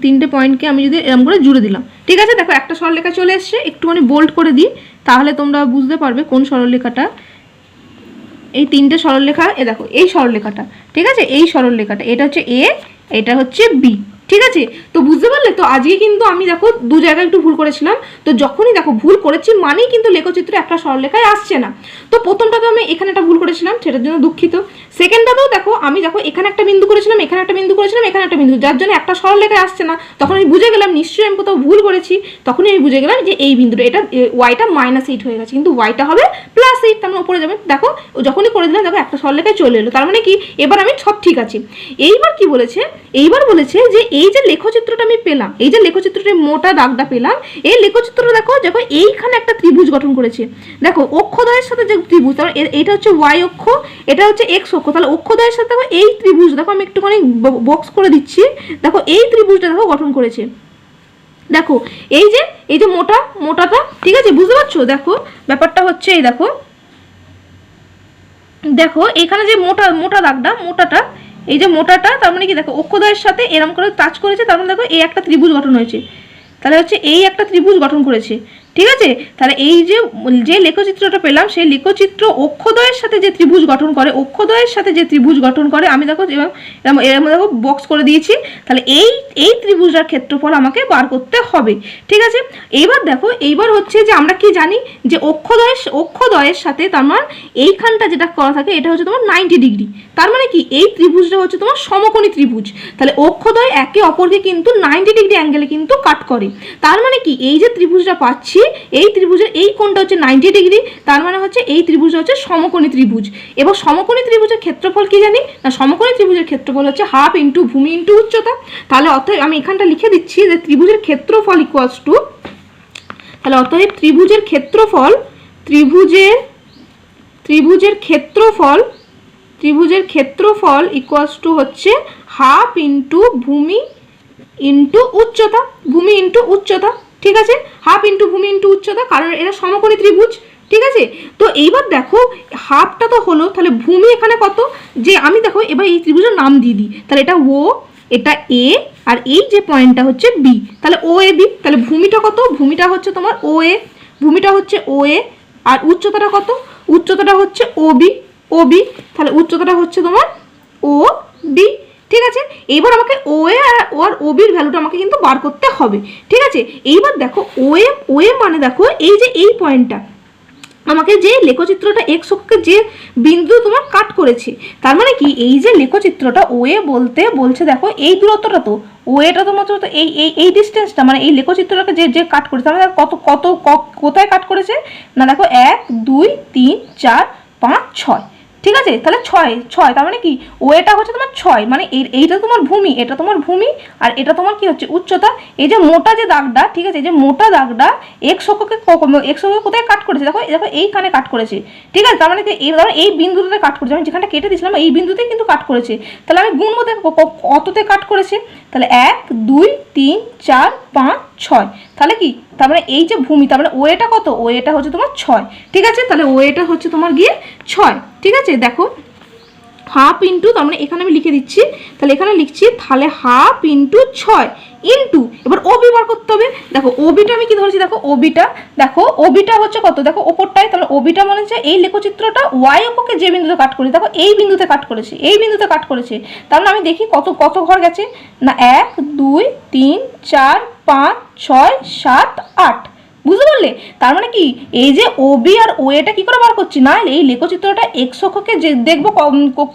তিনটে পয়েন্টকে আমি যদি এরকম করে জুড়ে দিলাম, ঠিক আছে। দেখো একটা সরলরেখা চলে এসছে, একটুখানি বোল্ড করে দিই তাহলে তোমরা বুঝতে পারবে কোন সরলরেখাটা। এই তিনটে সরলরেখা, দেখো এই সরলরেখাটা, ঠিক আছে, এই সরলরেখাটা, এটা হচ্ছে এ, এটা হচ্ছে বি, ঠিক আছে। তো বুঝতে পারলে, তো আজকে কিন্তু আমি দেখো দু জায়গায় একটু ভুল করেছিলাম, তো যখনই দেখো ভুল করেছি মানেই কিন্তু লেখচিত্রে একটা সরলরেখায় আসছে না। তো প্রথমটাতে আমি এখানে একটা ভুল করেছিলাম, সেটার জন্য দুঃখিত। সেকেন্ডটাতেও দেখো আমি এখানে একটা বিন্দু করেছিলাম, এখানে একটা বিন্দু করেছিলাম, এখানে একটা বিন্দু, যার জন্য একটা সরলরেখায় আসছে না, তখন আমি বুঝে গেলাম নিশ্চয়ই আমি কোথাও ভুল করেছি। তখনই আমি বুঝে গেলাম যে এই বিন্দুটা, এটা ওয়াইটা -8 হয়ে গেছে, কিন্তু ওয়াইটা হবে +8, তার মানে উপরে যাবে। দেখো যখনই করে দিলাম দেখো একটা সরলরেখায় চলে এলো, তার মানে কি এবার আমি সব ঠিক আছে। এইবার কি বলেছে, এইবার বলেছে যে এই যে লেখচিত্রটা আমি পেলাম, এই যে লেখচিত্রটা মোটা দাগটা পেলাম, এই লেখচিত্রটা দেখো দেখো এইখানে একটা ত্রিভুজ গঠন করেছে। দেখো অক্ষদ্বয়ের সাথে যে ত্রিভুজ, তাহলে এটা হচ্ছে ওয়াই অক্ষ, এটা হচ্ছে এক্স অক্ষ, তাহলে অক্ষদ্বয়ের সাথে দেখো এই ত্রিভুজ, দেখো আমি একটুখানি বক্স করে দিচ্ছি, দেখো এই ত্রিভুজটা দেখো গঠন করেছে। দেখো এই যে মোটাটা, ঠিক আছে, বুঝতে পারছো? দেখো ব্যাপারটা হচ্ছে এই দেখো দেখো এখানে যে মোটা দাগটা, মোটাটা, এই যে মোটাটা, তার মানে কি দেখো অক্ষদ্বয়ের সাথে এরম করে টাচ করেছে, তার মানে দেখো এই একটা ত্রিভুজ গঠন হয়েছে, তাহলে হচ্ছে এই একটা ত্রিভুজ গঠন করেছে, ঠিক আছে। তাহলে এই যে লেখচিত্রটা পেলাম, সেই লেখচিত্র অক্ষদ্বয়ের সাথে যে ত্রিভুজ গঠন করে, অক্ষদ্বয়ের সাথে যে ত্রিভুজ গঠন করে, আমি দেখো এরকম দেখো বক্স করে দিয়েছি। তাহলে এই ত্রিভুজটার ক্ষেত্রফল আমাকে বার করতে হবে, ঠিক আছে। এইবার দেখো, এইবার হচ্ছে যে আমরা কি জানি যে অক্ষদ্বয়ের সাথে, তার মানে এইখানটা যেটা করা থাকে এটা হচ্ছে তোমার 90 ডিগ্রি, তার মানে কি এই ত্রিভুজটা হচ্ছে তোমার সমকোণী ত্রিভুজ। তাহলে অক্ষদ্বয় একে অপরকে কিন্তু 90 ডিগ্রি অ্যাঙ্গেলে কিন্তু কাট করে, তার মানে কি এই যে ত্রিভুজটা পাচ্ছি, এই ত্রিভুজের এই কোণটা হচ্ছে 90 ডিগ্রি, তার মানে হচ্ছে এই ত্রিভুজটা হচ্ছে সমকোণী ত্রিভুজ। এবং সমকোণী ত্রিভুজের ক্ষেত্রফল কি জানি না, সমকোণী ত্রিভুজের ক্ষেত্রফল হচ্ছে হাফ ইন্টু ভূমি ইন্টু উচ্চতা। তাহলে অতএব আমি এখানটা লিখে দিচ্ছি যে ত্রিভুজের ক্ষেত্রফল ইকুয়ালস টু, তাহলে অতএব ত্রিভুজের ক্ষেত্রফল ইকুয়ালস টু হচ্ছে হাফ ইন্টু ভূমি ইন্টু উচ্চতা, ভূমি ইন্টু উচ্চতা, ঠিক আছে, হাফ ইন্টু ভূমি ইন্টু উচ্চতা, কারণ এরা সমকোণী ত্রিভুজ, ঠিক আছে। তো এইবার দেখো হাফটা তো হলো, তাহলে ভূমি এখানে কত, যে আমি দেখো এবার এই ত্রিভুজের নাম দিয়ে দিই, তাহলে এটা ও, এটা এ, আর এই যে পয়েন্টটা হচ্ছে বি, তাহলে ও এ বি। তাহলে ভূমিটা কত, ভূমিটা হচ্ছে তোমার ও এ, ভূমিটা হচ্ছে ও এ, আর উচ্চতাটা কত, উচ্চতাটা হচ্ছে ও বি, ও বি, তাহলে উচ্চতাটা হচ্ছে তোমার ও বি, ঠিক আছে। এইবার আমাকে ও এ আর ও বির ভ্যালুটা আমাকে কিন্তু বার করতে হবে, ঠিক আছে। এইবার দেখো ও এ মানে দেখো এই যে এই পয়েন্টটা আমাকে যে লেখচিত্রটা এক্স অক্ষকে যে বিন্দু তোমার কাট করেছে, তার মানে কি এই যে লেখচিত্রটা ও এ বলতে বলছে দেখো এই দূরত্বটা, তো ও এটা তোমার তো এই ডিস্টেন্সটা, মানে এই লেখচিত্রটাকে যে কাট করেছে, তাহলে কোথায় কাট করেছে না, দেখো 1 2 3 4 5 6, ঠিক আছে। তাহলে ছয়, তার মানে কি ও এটা হচ্ছে তোমার 6, মানে এইটা তোমার ভূমি, এটা তোমার ভূমি, আর এটা তোমার কি হচ্ছে উচ্চতা। এই যে মোটা যে দাগটা, ঠিক আছে, এই যে মোটা দাগটা এক্স অক্ষকে কোথায় কাট করেছে, দেখো দেখো এইখানে কাট করেছে, ঠিক আছে। তার মানে এই বিন্দুতে কাট করেছে, আমি যেখানটা কেটে দিয়েছিলাম এই বিন্দুতে কিন্তু কাট করেছে। তাহলে আমি গুণবো দেখো কততে কাট করেছে, তাহলে 1 2 3 4 5 6, তাহলে কি তার মানে এই যে ভূমি, তার মানে ও এটা কত, ও এটা হচ্ছে তোমার 6, ঠিক আছে। তাহলে ও এটা হচ্ছে তোমার গিয়ে 6, ঠিক আছে। দেখো হাফ ইন্টু, তার মানে এখানে আমি লিখে দিচ্ছি, তাহলে এখানে লিখছি, তাহলে হাফ ইন্টু 6 ইন্টু, এবার ওবি বার করতে হবে। দেখো ওবিটা আমি কি ধরেছি, দেখো ওবিটা হচ্ছে কত, দেখো ওপরটাই, তাহলে ওবিটা মানে হচ্ছে এই লেখচিত্রটা ওয়াই অক্ষকে যে বিন্দুতে কাট করেছে, দেখো এই বিন্দুতে কাট করেছে, এই বিন্দুতে কাট করেছে, তাহলে আমি দেখি কত ঘর গেছে না, 1 2 3 4 5 6 7 8, বুঝতে পারলে। তার মানে কি এই যে ওবি আর ও এটা কি করে বার করছি না, এই লেখচিত্রটা এক্স অক্ষকে যে দেখবো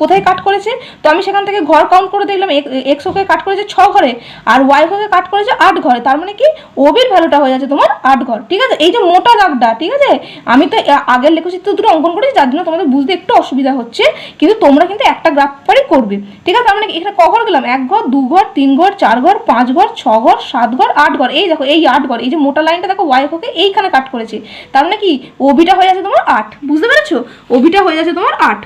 কোথায় কাট করেছে, তো আমি সেখান থেকে ঘর কাউন্ট করে দেখলাম এক্স অক্ষকে কাট করেছে 6 ঘরে, আর ওয়াই অক্ষকে কাট করেছে 8 ঘরে, তার মানে কি ওবির ভ্যালুটা হয়ে যাচ্ছে তোমার 8 ঘর, ঠিক আছে। এই যে মোটা দাগটা, ঠিক আছে, আমি তো আগের লেখচিত্র দুটো অঙ্কন করেছি, যার জন্য তোমাদের বুঝতে একটু অসুবিধা হচ্ছে, কিন্তু তোমরা কিন্তু একটা গ্রাফ পারই করবে, ঠিক আছে। তার মানে এখানে ক ঘর গেলাম, 1 ঘর 2 ঘর 3 ঘর 4 ঘর 5 ঘর 6 ঘর 7 ঘর 8 ঘর, এই দেখো এই 8 ঘর, এই যে মোটা লাইনটা দেখো ওয়াই এইখানে কাট করেছে, তার মানে কি ওবিটা হয়ে যাচ্ছে তোমার 8, বুঝতে পেরেছো, ওবিটা হয়ে যাচ্ছে তোমার 8।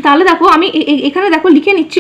তাহলে দেখো আমি এখানে দেখো লিখে নিচ্ছি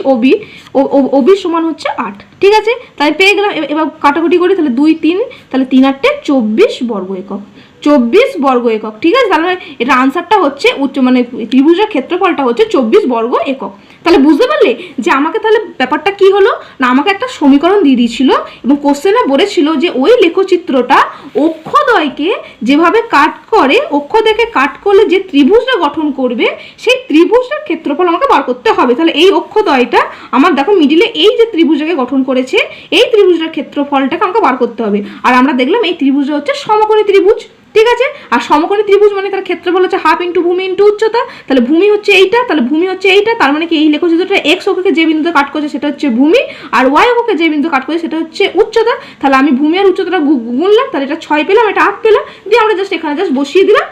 ওবি সমান হচ্ছে 8, ঠিক আছে। তাহলে পেয়ে গেলাম, এবার কাটাকুটি করি, তাহলে 2 3, তাহলে 3 8 24 বর্গ একক, 24 বর্গ একক, ঠিক আছে। তাহলে এটা আনসারটা হচ্ছে মানে ত্রিভুজের ক্ষেত্রফলটা হচ্ছে 24 বর্গ একক। তাহলে বুঝতে পারলে যে আমাকে তাহলে ব্যাপারটা কি হলো না, আমাকে একটা সমীকরণ দিয়ে দিয়েছিল এবং কোশ্চেনে বলেছিল যে ওই লেখচিত্রটা অক্ষদ্বয়কে যেভাবে কাট করে, অক্ষদ্বয়কে কাট করলে যে ত্রিভুজটা গঠন করবে সেই ত্রিভুজটার ক্ষেত্রফল আমাকে বার করতে হবে। তাহলে এই অক্ষদ্বয়টা আমার দেখো মিডিলে এই যে ত্রিভুজটাকে গঠন করেছে, এই ত্রিভুজটার ক্ষেত্রফলটাকে আমাকে বার করতে হবে। আর আমরা দেখলাম এই ত্রিভুজটা হচ্ছে সমকোণী ত্রিভুজ, ঠিক আছে। আর সমকোণী ত্রিভুজ মানে তার ক্ষেত্রফল হচ্ছে হাফ ইন্টু ভূমি ইন্টু উচ্চতা, তাহলে ভূমি হচ্ছে এইটা, তাহলে ভূমি হচ্ছে এইটা, তার মানে কি এই লেখচিত্রটা এক্স অক্ষকে যে বিন্দুতে কাট করেছে সেটা হচ্ছে ভূমি, আর ওয়াই অক্ষকে যে বিন্দু কাট করেছে সেটা হচ্ছে উচ্চতা। তাহলে আমি ভূমি আর উচ্চতাটা গুনলাম, তাহলে এটা 6 পেলাম, এটা 8 পেলাম, দিয়ে আমরা জাস্ট এখানে জাস্ট বসিয়ে দিলাম,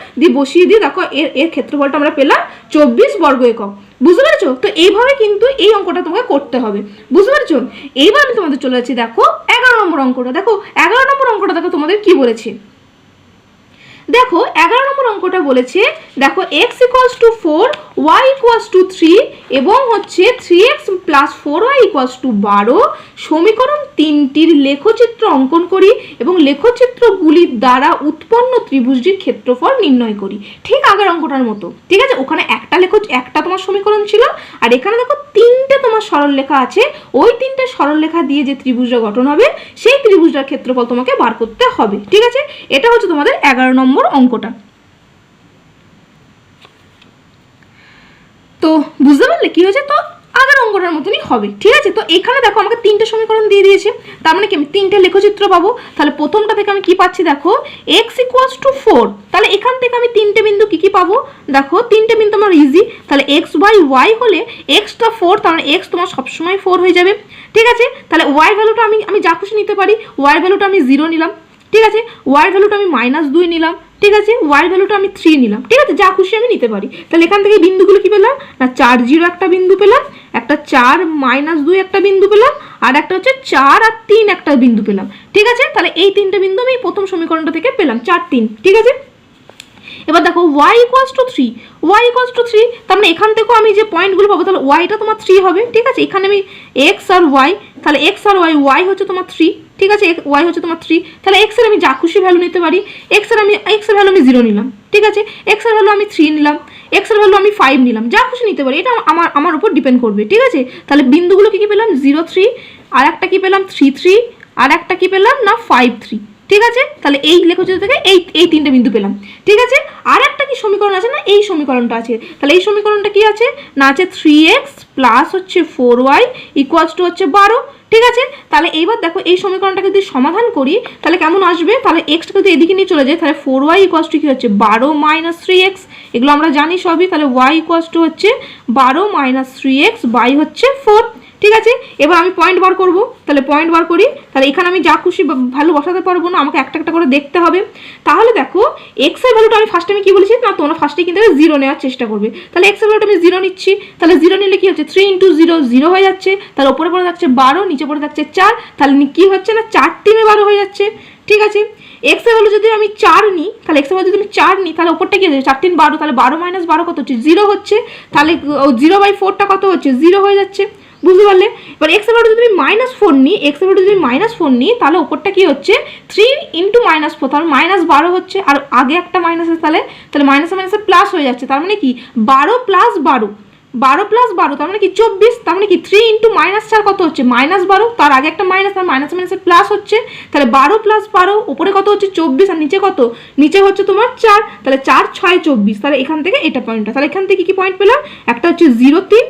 দিয়ে দেখো এর ক্ষেত্রফলটা আমরা পেলাম 24 বর্গ একক, বুঝতে পেরেছো? তো এইভাবে কিন্তু এই অঙ্কটা তোমাকে করতে হবে, বুঝতে পেরেছো? এইবার আমি তোমাদের চলে যাচ্ছি দেখো 11 নম্বর অঙ্কটা। দেখো 11 নম্বর অঙ্কটা দেখো তোমাদের কি বলেছে। দেখো 11 নম্বর অঙ্কটা বলেছে, দেখো x equals to 4, y equals to 3 এবং হচ্ছে 3x plus 4y equals to 12 সমীকরণ তিনটির লেখচিত্র অঙ্কন করি এবং লেখচিত্রগুলির দ্বারা উৎপন্ন ত্রিভুজটির ক্ষেত্রফল নির্ণয় করি। ঠিক আগের অঙ্কটার মতো, ঠিক আছে? ওখানে একটা তোমার সমীকরণ ছিল, আর এখানে দেখো তিনটে তোমার সরলরেখা আছে। ওই তিনটে সরলরেখা দিয়ে যে ত্রিভুজটা গঠন হবে সেই ত্রিভুজটার ক্ষেত্রফল তোমাকে বার করতে হবে, ঠিক আছে? এটা হচ্ছে তোমাদের 11 নম্বর অঙ্কটা। তো বুঝতে পারলে কি হয়েছে? তো আগের অঙ্কটার মতনই হবে, ঠিক আছে? তো এখানে দেখো আমাকে তিনটে সমীকরণ দিয়ে দিয়েছে, তার মানে কি আমি তিনটে লেখচিত্র পাবো। তাহলে প্রথমটা থেকে আমি কি পাচ্ছি দেখো, x ইকুয়ালস টু 4। তাহলে এখান থেকে আমি তিনটে বিন্দু কি পাবো দেখো, তিনটে বিন্দু আমার ইজি। তাহলে x বাই y হলে xটা 4, তার মানে x তোমার সবসময় 4 হয়ে যাবে, ঠিক আছে? তাহলে y ভ্যালুটা আমি যা খুশি নিতে পারি। y ভ্যালুটা আমি 0 নিলাম, ঠিক আছে? y ভ্যালুটা আমি -2 নিলাম, ঠিক আছে? y ভ্যালুটা আমি 3 নিলাম, ঠিক আছে? যা খুশি আমি নিতে পারি। তাহলে এখান থেকে বিন্দুগুলো কি পেলাম না, 4 0 একটা বিন্দু পেলাম, একটা 4 -2 একটা বিন্দু পেলাম, আর একটা হচ্ছে 4 আর 3 একটা বিন্দু পেলাম, ঠিক আছে? তাহলে এই তিনটে বিন্দু আমি প্রথম সমীকরণটা থেকে পেলাম 4 3, ঠিক আছে? এবার দেখো y equals to 3, y equals to 3, তার মানে এখান থেকেও আমি যে পয়েন্টগুলো পাবো তাহলে yটা তোমার 3 হবে, ঠিক আছে? এখানে আমি x আর y, তাহলে x আর y হচ্ছে তোমার 3, ঠিক আছে? y হচ্ছে তোমার 3, তাহলে x এর আমি যা খুশি ভ্যালু নিতে পারি। x এর ভ্যালু আমি 0 নিলাম, ঠিক আছে? x এর ভ্যালু আমি 3 নিলাম, x এর ভ্যালু আমি 5 নিলাম, যা খুশি নিতে পারি। এটা আমার উপর ডিপেন্ড করবে, ঠিক আছে? তাহলে বিন্দুগুলো কি পেলাম 0 3, আর একটা কি পেলাম 3 3, আর একটা কি পেলাম না 5 3, ঠিক আছে? তাহলে এই লেখচিত্র থেকে এই তিনটে বিন্দু পেলাম, ঠিক আছে? আর একটা কি সমীকরণ আছে না, এই সমীকরণটা আছে। তাহলে এই সমীকরণটা কি আছে না, আছে 3x প্লাস হচ্ছে 4y ইকুয়ালস টু হচ্ছে 12, ঠিক আছে? তাহলে এইবার দেখো এই সমীকরণটাকে যদি সমাধান করি তাহলে কেমন আসবে। তাহলে এক্সটা যদি এদিকে নিয়ে চলে যায় তাহলে 4y ইকুয়ালস টু কি হচ্ছে 12 মাইনাস 3x, এগুলো আমরা জানি সবই। তাহলে y ইকুয়ালস টু হচ্ছে 12 মাইনাস 3x বাই হচ্ছে 4, ঠিক আছে? এবার আমি পয়েন্ট বার করব, তাহলে পয়েন্ট বার করি। তাহলে এখানে আমি যা খুশি ভ্যালু বসাতে পারবো না, আমাকে একটা একটা করে দেখতে হবে। তাহলে দেখো এক্স এর ভ্যালুটা আমি ফার্স্টে আমি কি বলেছি না, তোমরা ফার্স্টে কিন্তু 0 নেওয়ার চেষ্টা করবে। তাহলে এক্স এর ভ্যালুটা আমি 0 নিচ্ছি, তাহলে 0 নিলে কি হচ্ছে 3 × 0 0 হয়ে যাচ্ছে। তাহলে উপরে পড়ে যাচ্ছে 12, নিচে পড়ে যাচ্ছে 4, তাহলে কি হচ্ছে না 4 3 12 হয়ে যাচ্ছে, ঠিক আছে? এক্স এর ভ্যালু যদি আমি 4 নিই, তাহলে এক্স এর ভ্যালু যদি আমি 4 নিই তাহলে উপরটা কি হচ্ছে 4 3 12, তাহলে 12 মাইনাস 12 কত হচ্ছে 0 হচ্ছে। তাহলে 0/4টা কত হচ্ছে 0 হয়ে যাচ্ছে, বুঝতে পারলে? এবার এক্স এর ভ্যালু যদি আমি -4 নিই, এক্স এর ভ্যালু যদি আমি -4 নিই তাহলে উপরটা কি হচ্ছে 3 × -4, তাহলে -12 হচ্ছে। আর আগে একটা মাইনাস আছে, তাহলে মাইনাসে মাইনাসে প্লাস হয়ে যাচ্ছে। তার মানে কি 12 + 12, 12 + 12 তার মানে কি 24, তার মানে কি 3 × -4 কত হচ্ছে -12, তার আগে একটা মাইনাস, তার মাইনাসে মাইনাসে প্লাস হচ্ছে। তাহলে 12 + 12 উপরে কত হচ্ছে 24, আর নিচে কত, নিচে হচ্ছে তোমার 4, তাহলে 4 6 24। তাহলে এখান থেকে এটা পয়েন্টটা, তাহলে এখান থেকে কি পয়েন্ট পেলাম, একটা হচ্ছে 0 3,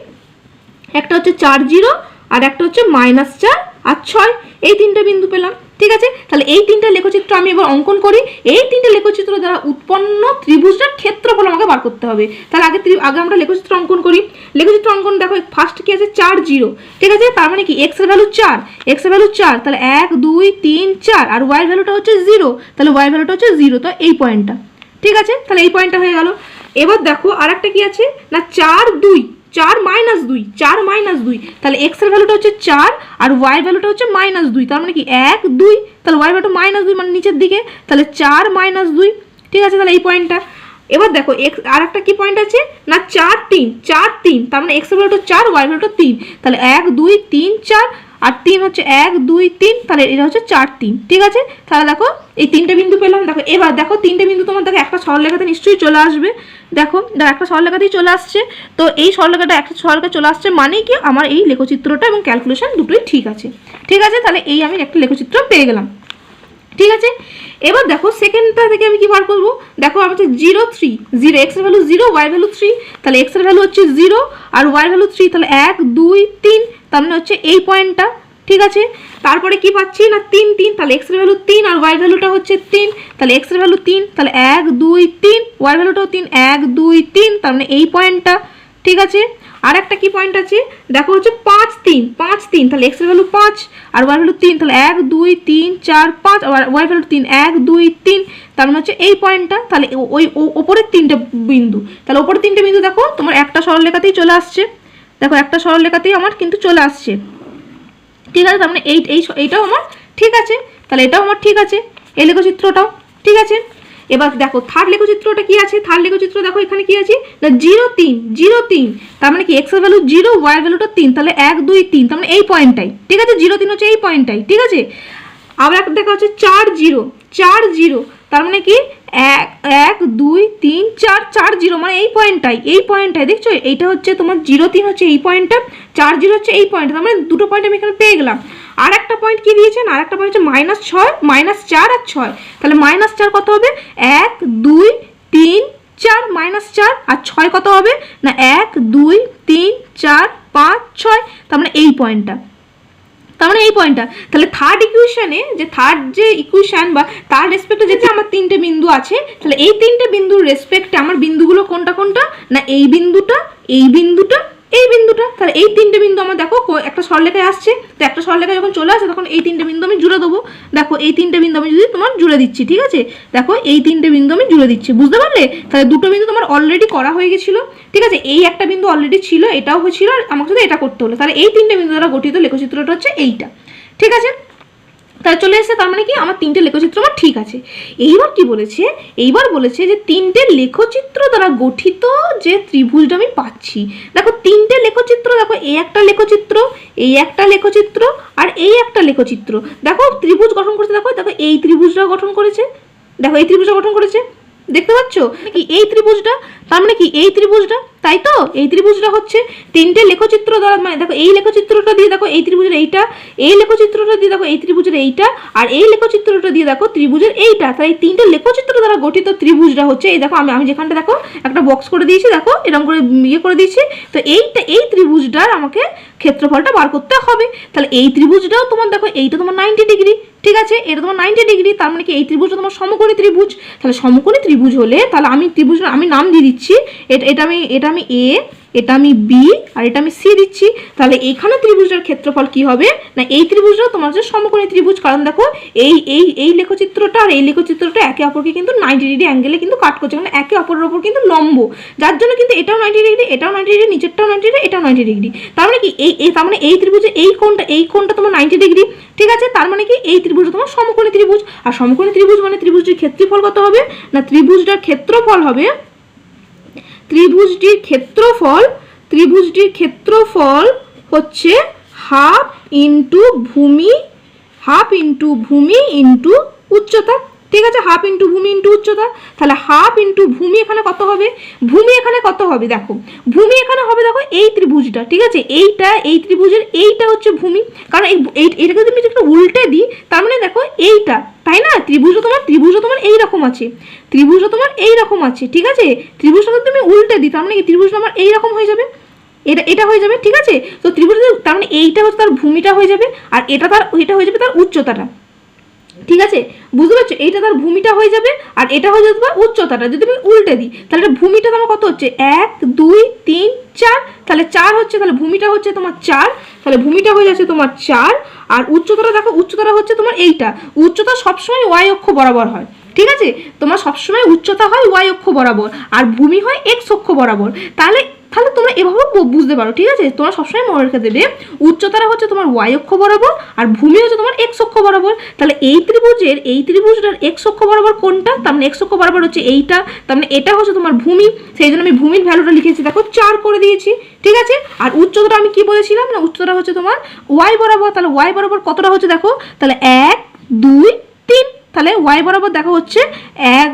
একটা হচ্ছে 4 0, আর একটা হচ্ছে -4 আর 6, এই তিনটে বিন্দু পেলাম, ঠিক আছে? তাহলে এই তিনটে লেখচিত্র আমি এবার অঙ্কন করি। এই তিনটে লেখচিত্র দ্বারা উৎপন্ন ত্রিভুজটার ক্ষেত্রফল আমাকে বার করতে হবে। তাহলে আগে আমরা লেখচিত্র অঙ্কন করি। লেখচিত্র অঙ্কন দেখো ফার্স্ট কি আছে 4 0, ঠিক আছে? তার মানে কি x এর ভ্যালু 4, x এর ভ্যালু 4, তাহলে 1 2 3 4, আর y এর ভ্যালুটা হচ্ছে 0, তাহলে y এর ভ্যালুটা হচ্ছে 0, তো এই পয়েন্টটা, ঠিক আছে? তাহলে এই পয়েন্টটা হয়ে গেল। এবার দেখো আরেকটা কি আছে না 4 2, 4 -2, 4 -2, তাহলে x এর ভ্যালুটা হচ্ছে 4 আর y এর ভ্যালুটা হচ্ছে -2, তার মানে কি 1 2, তাহলে y এর ভ্যালুটা -2 মানে নিচের দিকে, তাহলে 4 -2, ঠিক আছে? তাহলে এই পয়েন্টটা। এবার দেখো x আর একটা কি পয়েন্ট আছে না 4 3, 4 3, তার মানে x এর ভ্যালুটা 4, y এর ভ্যালুটা 3, তাহলে 1 2 3 4, আর 3 হচ্ছে 1 2 3, তাহলে এটা হচ্ছে 4 3, ঠিক আছে? তাহলে দেখো এই তিনটে বিন্দু পেলাম। দেখো এবার দেখো তিনটে বিন্দু তোমার দেখো একটা সরলরেখাতে নিশ্চয়ই চলে আসবে। দেখো একটা সরলরেখাতেই চলে আসছে। তো এই সরলরেখাটা একটা সরলরেখা চলে আসছে মানে কি আমার এই লেখচিত্রটা এবং ক্যালকুলেশন দুটোই ঠিক আছে, ঠিক আছে? তাহলে এই আমি একটা লেখচিত্র পেয়ে গেলাম, ঠিক আছে? এবার দেখো সেকেন্ডটা থেকে আমি কি বার করবো, দেখো আমি হচ্ছে 0 3 0, x এর ভ্যালু 0, y এর ভ্যালু 3, তাহলে x এর ভ্যালু হচ্ছে 0 আর y এর ভ্যালু 3, তাহলে 1 2 3, তার মানে হচ্ছে এই পয়েন্টটা, ঠিক আছে? তারপরে কি পাচ্ছি না 3 3, তাহলে x এর ভ্যালু 3 আর y এর ভ্যালুটা হচ্ছে 3, তাহলে x এর ভ্যালু 3, তাহলে 1 2 3, y এর ভ্যালুটাও 3 1 2 3, তার মানে এই পয়েন্টটা, ঠিক আছে? আর একটা কি পয়েন্ট আছে দেখো হচ্ছে 5 3 5 3, তাহলে এক্স এর ভ্যালু 5 আর ওয়াই ভ্যালু 3, তাহলে 1 2 3 4 5 আর ওয়াই ভ্যালু 3 1 2 3, তার মানে হচ্ছে এই পয়েন্টটা। তাহলে ওই ওপরের 3টে বিন্দু, তাহলে ওপরের 3টে বিন্দু দেখো তোমার একটা সরলরেখাতেই চলে আসছে, দেখো একটা সরলরেখাতেই আমার কিন্তু চলে আসছে, ঠিক আছে। তার মানে এইটাও আমার ঠিক আছে, তাহলে এটাও আমার ঠিক আছে, এই লেখচিত্রটাও ঠিক আছে। এবার দেখো থার্ড লেখচিত্রটা কি আছে, থার্ড লেখচিত্র দেখো এখানে কি আছে না 0 3 0 3, তার মানে কি এক্স এর ভ্যালু 0 ওয়াই এর ভ্যালুটা 3, তাহলে 1 2 3, তার মানে এই পয়েন্টটাই ঠিক আছে, 0 3 হচ্ছে এই পয়েন্টটাই ঠিক আছে। আবার একটা দেখা হচ্ছে 4 0 4 0, তার মানে কি 1 2 3 4 4 0, মানে এই পয়েন্টটাই দেখছো, এইটা হচ্ছে তোমার 0 3 হচ্ছে এই পয়েন্টটা, 4 0 হচ্ছে এই পয়েন্টটা, তার মানে দুটো পয়েন্ট আমি এখানে পেয়ে গেলাম। আর একটা পয়েন্ট কি দিয়েছেন, আর একটা পয়েন্ট হচ্ছে -6 -4 আর 6, তাহলে -4 কত হবে 1 2 3 4 -4, আর 6 কত হবে না 1 2 3 4 5 6, তার মানে এই পয়েন্টটা, তার মানে এই পয়েন্টটা। তাহলে থার্ড ইকুয়েশনে যে থার্ড যে ইকুয়েশন বা তার রেসপেক্টে যেতে আমার 3টে বিন্দু আছে, তাহলে এই 3টে বিন্দুর রেসপেক্টে আমার বিন্দুগুলো কোনটা কোনটা না এই বিন্দুটা এই বিন্দুটা এই বিন্দুটা, তাহলে এই 3টে বিন্দু আমার দেখো একটা সরলরেখায় আসছে, তো একটা সরলরেখায় যখন চলে আসে তখন এই 3টে বিন্দু আমি জুড়ে দেবো। দেখো এই 3টে বিন্দু আমি যদি তোমার জুড়ে দিচ্ছি, ঠিক আছে, দেখো এই 3টে বিন্দু আমি জুড়ে দিচ্ছি, বুঝতে পারলে। তাহলে দুটো বিন্দু তোমার অলরেডি করা হয়ে গেছিলো, ঠিক আছে, এই একটা বিন্দু অলরেডি ছিল, এটাও হয়েছিল, আর আমাকে শুধু এটা করতে হলো। তাহলে এই 3টে বিন্দু দ্বারা গঠিত লেখচিত্রটা হচ্ছে এইটা, ঠিক আছে। তাহলে চলে এসেছে, তার মানে কি আমার 3টে লেখচিত্র আমার ঠিক আছে। এইবার কি বলেছে, এইবার বলেছে যে 3টে লেখচিত্র দ্বারা গঠিত যে ত্রিভুজটা আমি পাচ্ছি। দেখো 3টে লেখচিত্র, দেখো এই একটা লেখচিত্র, এই একটা লেখচিত্র আর এই একটা লেখচিত্র, দেখো ত্রিভুজ গঠন করেছে, দেখো দেখো এই ত্রিভুজটা গঠন করেছে, দেখো এই ত্রিভুজটা গঠন করেছে, দেখতে পাচ্ছ কি এই ত্রিভুজটা, তার মানে কি এই ত্রিভুজটা, তাই তো এই ত্রিভুজটা হচ্ছে 3টে লেখচিত্র দ্বারা, মানে দেখো এই লেখচিত্রটা দিয়ে দেখো এই ত্রিভুজের এইটা, এই লেখচিত্রটা দিয়ে দেখো এই ত্রিভুজের এইটা, আর এই লেখচিত্রটা দিয়ে দেখো ত্রিভুজের এইটা, তাই এই 3টে লেখচিত্র দ্বারা গঠিত ত্রিভুজটা হচ্ছে এই দেখো আমি যেখানটা দেখো একটা বক্স করে দিয়েছি, দেখো এরকম করে ইয়ে করে দিয়েছি, তো এই ত্রিভুজটার আমাকে ক্ষেত্রফলটা বার করতে হবে। তাহলে এই ত্রিভুজটাও তোমার দেখো এইটা তোমার 90 ডিগ্রি, ঠিক আছে, এটা তোমার 90 ডিগ্রি, তার মানে কি এই ত্রিভুজটা তোমার সমকোণী ত্রিভুজ। তাহলে সমকোণী ত্রিভুজ হলে তাহলে আমি ত্রিভুজ আমি নাম দিয়ে দিচ্ছি, এটা আমি এ, এটা আমি বি আর এটা আমি সি দিচ্ছি। তাহলে এখানে ত্রিভুজের ক্ষেত্রফল কি হবে না এই ত্রিভুজটা তোমার হচ্ছে সমকোণী ত্রিভুজ, কারণ দেখো এই লেখচিত্রটা আর এই লেখচিত্রটা একে অপরকে কিন্তু 90 ডিগ্রি অ্যাঙ্গেলে কিন্তু কাট করছে, কারণ একে অপরের ওপর কিন্তু লম্ব, যার জন্য কিন্তু এটাও 90 ডিগ্রি, এটাও 90 ডিগ্রি, নিচেরটাও 90 ডিগ্রি, এটাও 90 ডিগ্রি। তার মানে কি তার মানে এই ত্রিভুজে এই কোণটা তোমার 90 ডিগ্রি, ঠিক আছে। তার মানে কি এই ত্রিভুজটা তোমার সমকোণী ত্রিভুজ, আর সমকোণী ত্রিভুজ মানে ত্রিভুজটির ক্ষেত্রফল কত হবে না ত্রিভুজটির ক্ষেত্রফল হচ্ছে হাফ ইন্টু ভূমি ইন্টু উচ্চতা, ঠিক আছে, হাফ ইন্টু ভূমি ইন্টু উচ্চতা। তাহলে হাফ ইন্টু ভূমি এখানে কত হবে, ভূমি এখানে কত হবে দেখো, ভূমি এখানে হবে দেখো এই ত্রিভুজটা, ঠিক আছে, এই ত্রিভুজের এইটা হচ্ছে ভূমি, কারণ এটাকে যদি একটু উল্টে দিই তার মানে দেখো এইটা, তাই না, ত্রিভুজটা তোমার এইরকম আছে, ঠিক আছে, ত্রিভুজটা যদি তুমি উল্টে দিই তার মানে কি ত্রিভুজটা আমার এইরকম হয়ে যাবে, এটা হয়ে যাবে, ঠিক আছে। তো ত্রিভুজটা তার মানে এইটা হচ্ছে তার ভূমিটা হয়ে যাবে, আর এটা হয়ে যাবে তার উচ্চতাটা, ঠিক আছে, বুঝতে পারছো, এইটা তার ভূমিটা হয়ে যাবে আর এটা হয়ে যাবে তোমার উচ্চতাটা। যদি আমি উল্টে দিই তাহলে ভূমিটা তোমার কত হচ্ছে 1 2 3 4, তাহলে 4 হচ্ছে, তাহলে ভূমিটা হচ্ছে তোমার 4, তাহলে ভূমিটা হয়ে যাচ্ছে তোমার 4, আর উচ্চতাটা দেখো উচ্চতাটা হচ্ছে তোমার এইটা, উচ্চতা সবসময় ওয়াই অক্ষ বরাবর হয়, ঠিক আছে, তোমার সবসময় উচ্চতা হয় ওয়াই অক্ষ বরাবর আর ভূমি হয় এক্স অক্ষ বরাবর। তাহলে তোমরা এভাবে বুঝতে পারো, ঠিক আছে, তোমরা সবসময় মনে রেখে দেবে উচ্চতাটা হচ্ছে তোমার ওয়াই অক্ষ বরাবর আর ভূমি হচ্ছে তোমার এক্স অক্ষ বরাবর। তাহলে এই ত্রিভুজটার এক্স অক্ষ বরাবর কোনটা, তার মানে এক্স অক্ষ বরাবর হচ্ছে এইটা, তার মানে এটা হচ্ছে তোমার ভূমি, সেই জন্য আমি ভূমির ভ্যালুটা লিখেছি দেখো 4 করে দিয়েছি, ঠিক আছে। আর উচ্চতাটা আমি কি বলেছিলাম না উচ্চতাটা হচ্ছে তোমার ওয়াই বরাবর, তাহলে ওয়াই বরাবর কতটা হচ্ছে দেখো, তাহলে 1 2 3, তাহলে ওয়াই বরাবর দেখো হচ্ছে 1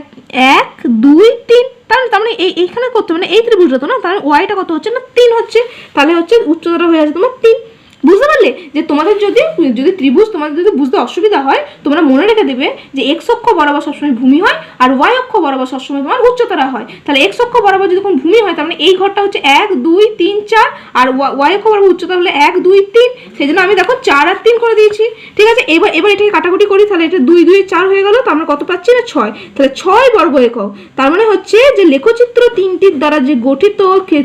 2 3, তার মানে এইখানে করতে মানে এই ত্রিভুজটা তো না, তাহলে ওয়াইটা কত হচ্ছে না 3 হচ্ছে, তাহলে হচ্ছে উচ্চতাটা হয়ে যাচ্ছে তোমার 3, বুঝতে পারলে? যে তোমাদের যদি ত্রিভুজ তোমাদের যদি বুঝতে অসুবিধা হয়, তোমরা মনে রেখে দেবে যে এক্স অক্ষ বরাবর সবসময় ভূমি হয় আর ওয়াই অক্ষ বরাবর সবসময় তোমার উচ্চতারা হয়। তাহলে এক্স অক্ষ বরাবর যদি কোনো ভূমি হয়, তার মানে এই ঘরটা হচ্ছে 1 2 3 4, আর ওয়াই অক্ষ বরাবর উচ্চতা হলে 1 2 3, সেই জন্য আমি দেখো 4 আর 3 করে দিয়েছি। ঠিক আছে, এবার এটাকে কাটাকুটি করি, তাহলে এটা 2 2 4 হয়ে গেল, তো আমরা কত পাচ্ছি না 6, তাহলে 6 বর্গ একক। তার মানে হচ্ছে যে লেখচিত্র তিনটির দ্বারা যে গঠিত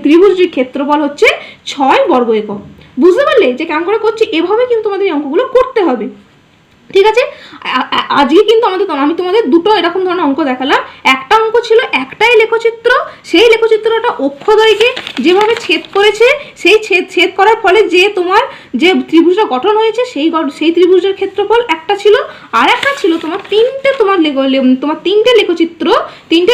ত্রিভুজটির ক্ষেত্রফল হচ্ছে 6 বর্গ একক। বুঝতে পারলে যে কেমন করে করছি? এভাবে কিন্তু তোমাদের এই অঙ্কগুলো করতে হবে। ঠিক আছে, আজকে কিন্তু আমি তোমাদের দুটো এরকম ধরনের অঙ্ক দেখালাম। একটা অঙ্ক ছিল একটাই লেখচিত্র, সেই লেখচিত্রটা অক্ষদ্বয়কে যেভাবে ছেদ করেছে, সেই ছেদ করার ফলে যে তোমার যে ত্রিভুজটা গঠন হয়েছে সেই ত্রিভুজের ক্ষেত্রফল একটা ছিল, আর একটা ছিল তোমার তিনটে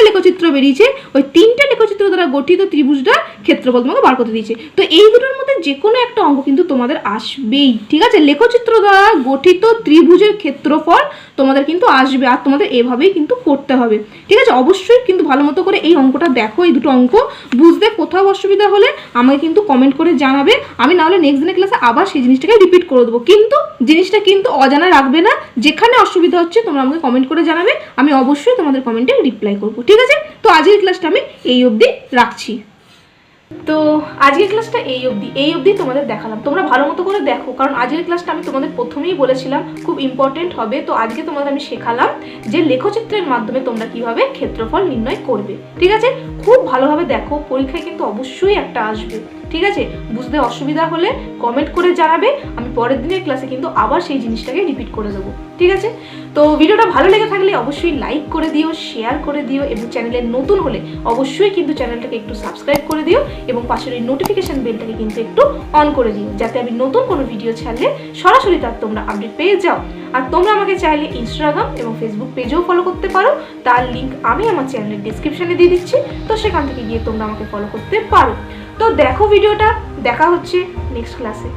লেখচিত্র বেরিয়েছে, ওই তিনটে লেখচিত্র দ্বারা গঠিত ত্রিভুজটার ক্ষেত্রফল তোমাকে বার করতে দিয়েছে। তো এই দুটোর মধ্যে যে কোনো একটা অঙ্ক কিন্তু তোমাদের আসবেই। ঠিক আছে, লেখচিত্র দ্বারা গঠিত ত্রিভুজের ক্ষেত্রফল তোমাদের কিন্তু আসবে, আর তোমাদের এভাবেই কিন্তু করতে হবে। ঠিক আছে, অবশ্যই কিন্তু ভালো মতো করে এই অঙ্কটা দেখো। এই দুটো অঙ্ক বুঝতে কোথাও অসুবিধা হলে আমাকে কিন্তু কমেন্ট করে জানাবে, আমি নাহলে নেক্সট দিনের ক্লাসে আবার সেই জিনিসটাকে রিপিট করে দেবো। কিন্তু জিনিসটা কিন্তু অজানা রাখবে না, যেখানে অসুবিধা হচ্ছে তোমরা আমাকে কমেন্ট করে জানাবে, আমি অবশ্যই তোমাদের কমেন্টে রিপ্লাই করবো। ঠিক আছে, তো আজকের ক্লাসটা আমি এই অবধি রাখছি। তো আজকের ক্লাসটা এই অবধি তোমাদের দেখালাম, তোমরা ভালো মতো করে দেখো, কারণ আজকের ক্লাসটা আমি তোমাদের প্রথমেই বলেছিলাম খুব ইম্পর্টেন্ট হবে। তো আজকে তোমাদের আমি শেখালাম যে লেখচিত্রের মাধ্যমে তোমরা কিভাবে ক্ষেত্রফল নির্ণয় করবে। ঠিক আছে, খুব ভালোভাবে দেখো, পরীক্ষায় কিন্তু অবশ্যই একটা আসবে। ঠিক আছে, বুঝতে অসুবিধা হলে কমেন্ট করে জানাবে, আমি পরের দিনের ক্লাসে কিন্তু আবার সেই জিনিসটাকে রিপিট করে দেবো। ঠিক আছে, তো ভিডিওটা ভালো লেগে থাকলে অবশ্যই লাইক করে দিও, শেয়ার করে দিও, এবং চ্যানেলে নতুন হলে অবশ্যই কিন্তু চ্যানেলটাকে একটু সাবস্ক্রাইব করে দিও, এবং পাশের এই নোটিফিকেশন বেলটাকে কিন্তু একটু অন করে দিও, যাতে আমি নতুন কোনো ভিডিও ছাড়লে সরাসরি তার তোমরা আপডেট পেয়ে যাও। আর তোমরা আমাকে চাইলে ইনস্টাগ্রাম এবং ফেসবুক পেজেও ফলো করতে পারো, তার লিঙ্ক আমি আমার চ্যানেলের ডিসক্রিপশনে দিয়ে দিচ্ছি, তো সেখান থেকে গিয়ে তোমরা আমাকে ফলো করতে পারো। তো দেখো ভিডিওটা, দেখা হচ্ছে নেক্সট ক্লাসে।